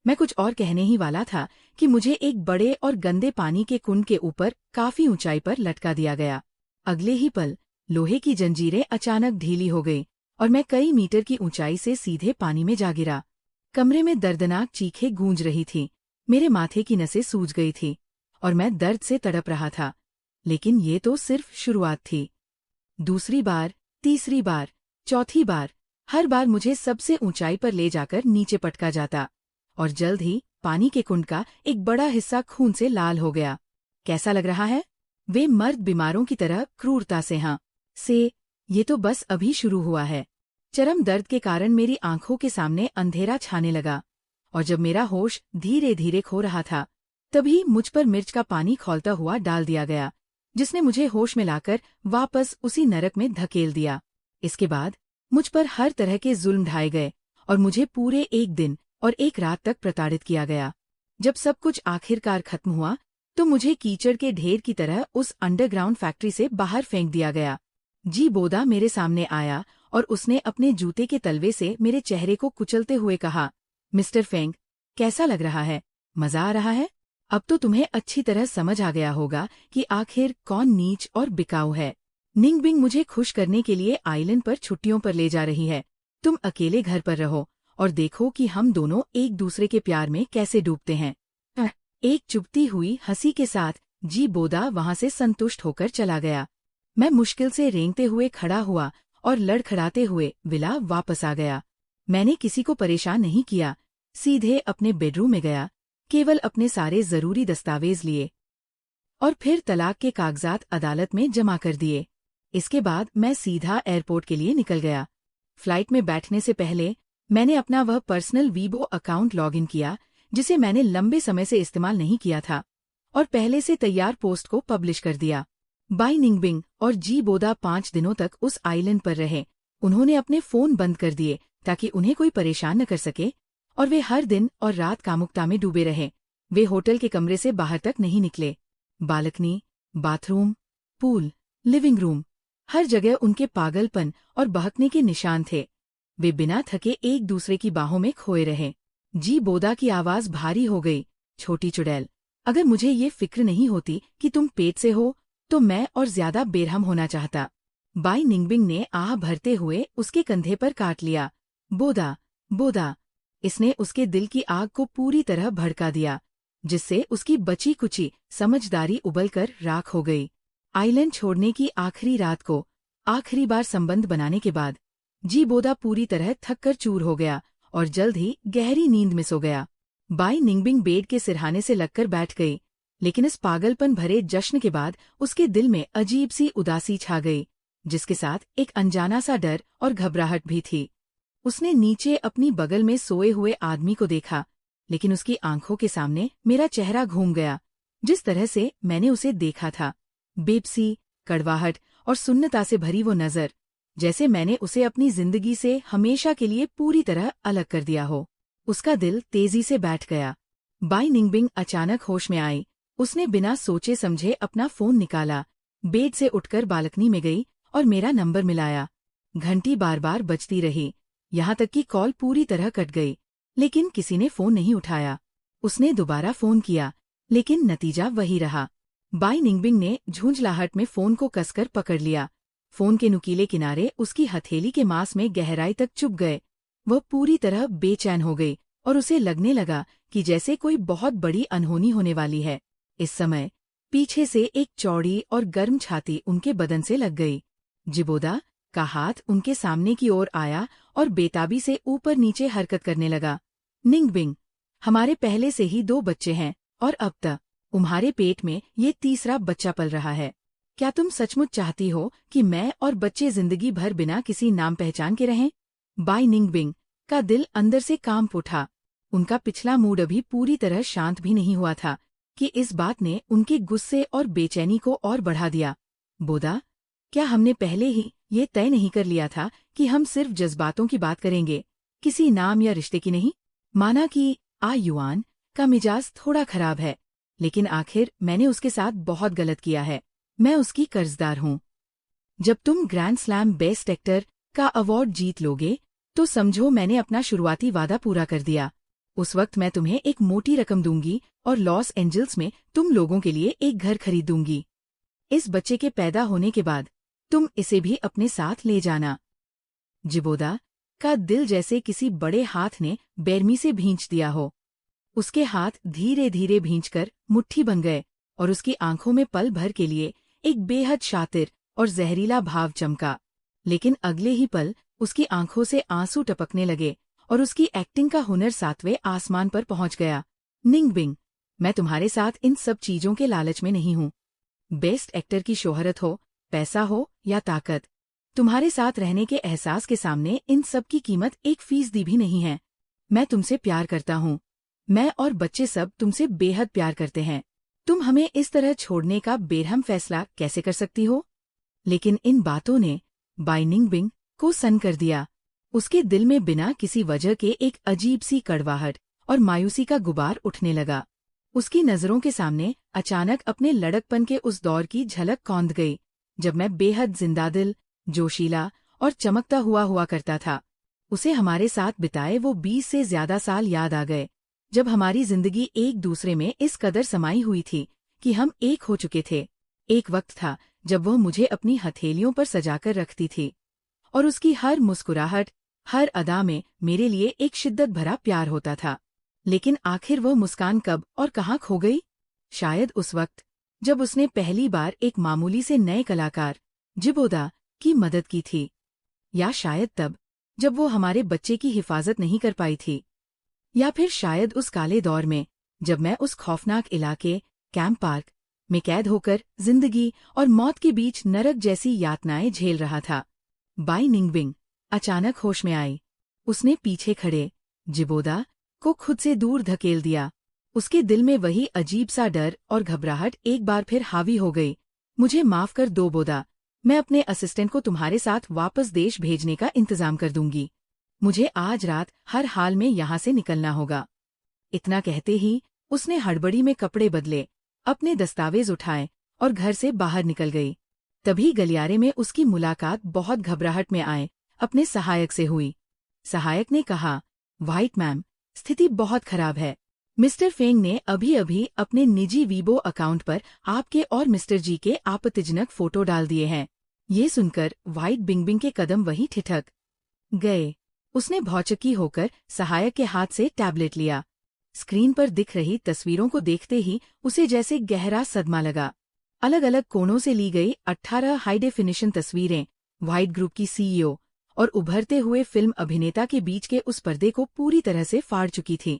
A: मैं कुछ और कहने ही वाला था कि मुझे एक बड़े और गंदे पानी के कुंड के ऊपर काफी ऊंचाई पर लटका दिया गया। अगले ही पल लोहे की जंजीरें अचानक ढीली हो गई और मैं कई मीटर की ऊंचाई से सीधे पानी में जा गिरा। कमरे में दर्दनाक चीखें गूंज रही थीं। मेरे माथे की नसें सूज गई थी और मैं दर्द से तड़प रहा था। लेकिन ये तो सिर्फ शुरुआत थी। दूसरी बार, तीसरी बार, चौथी बार, हर बार मुझे सबसे ऊंचाई पर ले जाकर नीचे पटका जाता और जल्द ही पानी के कुंड का एक बड़ा हिस्सा खून से लाल हो गया। कैसा लग रहा है? वे मर्द बीमारों की तरह क्रूरता से हाँ से, ये तो बस अभी शुरू हुआ है। चरम दर्द के कारण मेरी आंखों के सामने अंधेरा छाने लगा और जब मेरा होश धीरे धीरे खो रहा था, तभी मुझ पर मिर्च का पानी खौलता हुआ डाल दिया गया, जिसने मुझे होश में लाकर वापस उसी नरक में धकेल दिया। इसके बाद मुझ पर हर तरह के जुल्म ढाए गए और मुझे पूरे 1 दिन और 1 रात तक प्रताड़ित किया गया। जब सब कुछ आखिरकार खत्म हुआ तो मुझे कीचड़ के ढेर की तरह उस अंडरग्राउंड फैक्ट्री से बाहर फेंक दिया गया। जी बोदा मेरे सामने आया और उसने अपने जूते के तलवे से मेरे चेहरे को कुचलते हुए कहा, मिस्टर फेंग, कैसा लग रहा है? मजा आ रहा है? अब तो तुम्हें अच्छी तरह समझ आ गया होगा कि आखिर कौन नीच और बिकाऊ है। निंगबिंग मुझे खुश करने के लिए आइलैंड पर छुट्टियों पर ले जा रही है। तुम अकेले घर पर रहो और देखो कि हम दोनों एक दूसरे के प्यार में कैसे डूबते हैं। एक चुभती हुई हंसी के साथ जी बोदा वहां से संतुष्ट होकर चला गया। मैं मुश्किल से रेंगते हुए खड़ा हुआ और लड़खड़ाते हुए विला वापस आ गया। मैंने किसी को परेशान नहीं किया, सीधे अपने बेडरूम में गया, केवल अपने सारे जरूरी दस्तावेज लिए और फिर तलाक के कागजात अदालत में जमा कर दिए। इसके बाद मैं सीधा एयरपोर्ट के लिए निकल गया। फ्लाइट में बैठने से पहले मैंने अपना वह पर्सनल वीबो अकाउंट लॉगिन किया जिसे मैंने लंबे समय से इस्तेमाल नहीं किया था, और पहले से तैयार पोस्ट को पब्लिश कर दिया। बाई निंगबिंग और जी बोदा 5 दिनों तक उस आइलैंड पर रहे। उन्होंने अपने फोन बंद कर दिए ताकि उन्हें कोई परेशान न कर सके, और वे हर दिन और रात कामुकता में डूबे रहे। वे होटल के कमरे से बाहर तक नहीं निकले। Balcony, bathroom, pool, living room, हर जगह उनके पागलपन और बहकने के निशान थे। वे बिना थके एक दूसरे की बाहों में खोए रहे। जी बोदा की आवाज भारी हो गई, छोटी चुड़ैल, अगर मुझे ये फिक्र नहीं होती कि तुम पेट से हो तो मैं और ज्यादा बेरहम होना चाहता। बाई निंगबिंग ने आह भरते हुए उसके कंधे पर काट लिया। बोदा, बोदा। इसने उसके दिल की आग को पूरी तरह भड़का दिया, जिससे उसकी बची कुची समझदारी उबलकर राख हो गई। आइलैंड छोड़ने की आखिरी रात को, आखिरी बार संबंध बनाने के बाद, जी बोदा पूरी तरह थककर चूर हो गया और जल्द ही गहरी नींद में सो गया। बाई निंगबिंग बेड के सिरहाने से लगकर बैठ गई, लेकिन इस पागलपन भरे जश्न के बाद उसके दिल में अजीब सी उदासी छा गई, जिसके साथ एक अनजाना सा डर और घबराहट भी थी। उसने नीचे अपनी बगल में सोए हुए आदमी को देखा, लेकिन उसकी आंखों के सामने मेरा चेहरा घूम गया, जिस तरह से मैंने उसे देखा था। बेबसी, कड़वाहट और सुन्नता से भरी वो नजर, जैसे मैंने उसे अपनी जिंदगी से हमेशा के लिए पूरी तरह अलग कर दिया हो। उसका दिल तेजी से बैठ गया। बाई निंगबिंग अचानक होश में आई। उसने बिना सोचे समझे अपना फोन निकाला, बेड से उठकर बालकनी में गई और मेरा नंबर मिलाया। घंटी बार बार बजती रही, यहाँ तक कि कॉल पूरी तरह कट गई, लेकिन किसी ने फोन नहीं उठाया। उसने दोबारा फोन किया, लेकिन नतीजा वही रहा। बाई निंगबिंग ने झुंझलाहट में फोन को कसकर पकड़ लिया। फोन के नुकीले किनारे उसकी हथेली के मांस में गहराई तक चुभ गए। वह पूरी तरह बेचैन हो गई और उसे लगने लगा कि जैसे कोई बहुत बड़ी अनहोनी होने वाली है। इस समय पीछे से एक चौड़ी और गर्म छाती उनके बदन से लग गई। जिबोदा का हाथ उनके सामने की ओर आया और बेताबी से ऊपर नीचे हरकत करने लगा। निंगबिंग, हमारे पहले से ही 2 बच्चे हैं और अब तक तुम्हारे पेट में ये तीसरा बच्चा पल रहा है। क्या तुम सचमुच चाहती हो कि मैं और बच्चे जिंदगी भर बिना किसी नाम पहचान के रहें? बाई निंगबिंग का दिल अंदर से कांप उठा। उनका पिछला मूड अभी पूरी तरह शांत भी नहीं हुआ था कि इस बात ने उनके गुस्से और बेचैनी को और बढ़ा दिया। बोदा, क्या हमने पहले ही ये तय नहीं कर लिया था कि हम सिर्फ जज्बातों की बात करेंगे, किसी नाम या रिश्ते की नहीं? माना कि युआन का मिजाज थोड़ा खराब है, लेकिन आखिर मैंने उसके साथ बहुत गलत किया है। मैं उसकी कर्जदार हूँ। जब तुम ग्रैंड स्लैम बेस्ट एक्टर का अवार्ड जीत लोगे तो समझो मैंने अपना शुरुआती वादा पूरा कर दिया। उस वक्त मैं तुम्हें एक मोटी रकम दूंगी और लॉस एंजल्स में तुम लोगों के लिए एक घर खरीद दूंगी। इस बच्चे के पैदा होने के बाद तुम इसे भी अपने साथ ले जाना। जिबोदा का दिल जैसे किसी बड़े हाथ ने बेरमी से भींच दिया हो। उसके हाथ धीरे धीरे भींचकर मुट्ठी बन गए और उसकी आंखों में पल भर के लिए एक बेहद शातिर और जहरीला भाव चमका, लेकिन अगले ही पल उसकी आंखों से आंसू टपकने लगे और उसकी एक्टिंग का हुनर 7वें आसमान पर पहुंच गया। निंगबिंग, मैं तुम्हारे साथ इन सब चीजों के लालच में नहीं हूँ। बेस्ट एक्टर की शोहरत हो, पैसा हो या ताकत, तुम्हारे साथ रहने के एहसास के सामने इन सब की कीमत 1% भी नहीं है। मैं तुमसे प्यार करता हूँ। मैं और बच्चे सब तुमसे बेहद प्यार करते हैं। तुम हमें इस तरह छोड़ने का बेरहम फैसला कैसे कर सकती हो? लेकिन इन बातों ने बाई निंगबिंग को सन कर दिया। उसके दिल में बिना किसी वजह के एक अजीब सी कड़वाहट और मायूसी का गुबार उठने लगा। उसकी नजरों के सामने अचानक अपने लड़कपन के उस दौर की झलक कौंध गई, जब मैं बेहद जिंदादिल, जोशीला और चमकता हुआ करता था। उसे हमारे साथ बिताए वो 20 से ज्यादा साल याद आ गए, जब हमारी जिंदगी एक दूसरे में इस कदर समाई हुई थी कि हम एक हो चुके थे। एक वक्त था जब वह मुझे अपनी हथेलियों पर सजाकर रखती थी, और उसकी हर मुस्कुराहट, हर अदा में मेरे लिए एक शिद्दत भरा प्यार होता था। लेकिन आखिर वह मुस्कान कब और कहाँ खो गई? शायद उस वक्त जब उसने पहली बार एक मामूली से नए कलाकार, जिबोदा, की मदद की थी। या शायद तब जब वो हमारे बच्चे की हिफाजत नहीं कर पाई थी। या फिर शायद उस काले दौर में जब मैं उस खौफनाक इलाके, कैंप पार्क, में कैद होकर जिंदगी और मौत के बीच नरक जैसी यातनाएं झेल रहा था। बाई निंगबिंग अचानक होश में आई। उसने पीछे खड़े जिबोदा को खुद से दूर धकेल दिया। उसके दिल में वही अजीब सा डर और घबराहट एक बार फिर हावी हो गई। मुझे माफ कर दो बोदा, मैं अपने असिस्टेंट को तुम्हारे साथ वापस देश भेजने का इंतजाम कर दूंगी। मुझे आज रात हर हाल में यहाँ से निकलना होगा। इतना कहते ही उसने हड़बड़ी में कपड़े बदले, अपने दस्तावेज उठाए और घर से बाहर निकल गई। तभी गलियारे में उसकी मुलाकात बहुत घबराहट में आए अपने सहायक से हुई। सहायक ने कहा, व्हाइट मैम, स्थिति बहुत खराब है। मिस्टर फेंग ने अभी अभी अपने निजी वीबो अकाउंट पर आपके और मिस्टर जी के आपत्तिजनक फोटो डाल दिए हैं। ये सुनकर व्हाइट बिंगबिंग के कदम वहीं ठिठक गए। उसने भौचक्की होकर सहायक के हाथ से टैबलेट लिया। स्क्रीन पर दिख रही तस्वीरों को देखते ही उसे जैसे गहरा सदमा लगा। अलग अलग कोणों से ली गई 18 हाई डेफिनिशन तस्वीरें व्हाइट ग्रुप की सीईओ और उभरते हुए फिल्म अभिनेता के बीच के उस पर्दे को पूरी तरह से फाड़ चुकी थीं,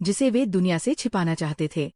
A: जिसे वे दुनिया से छिपाना चाहते थे।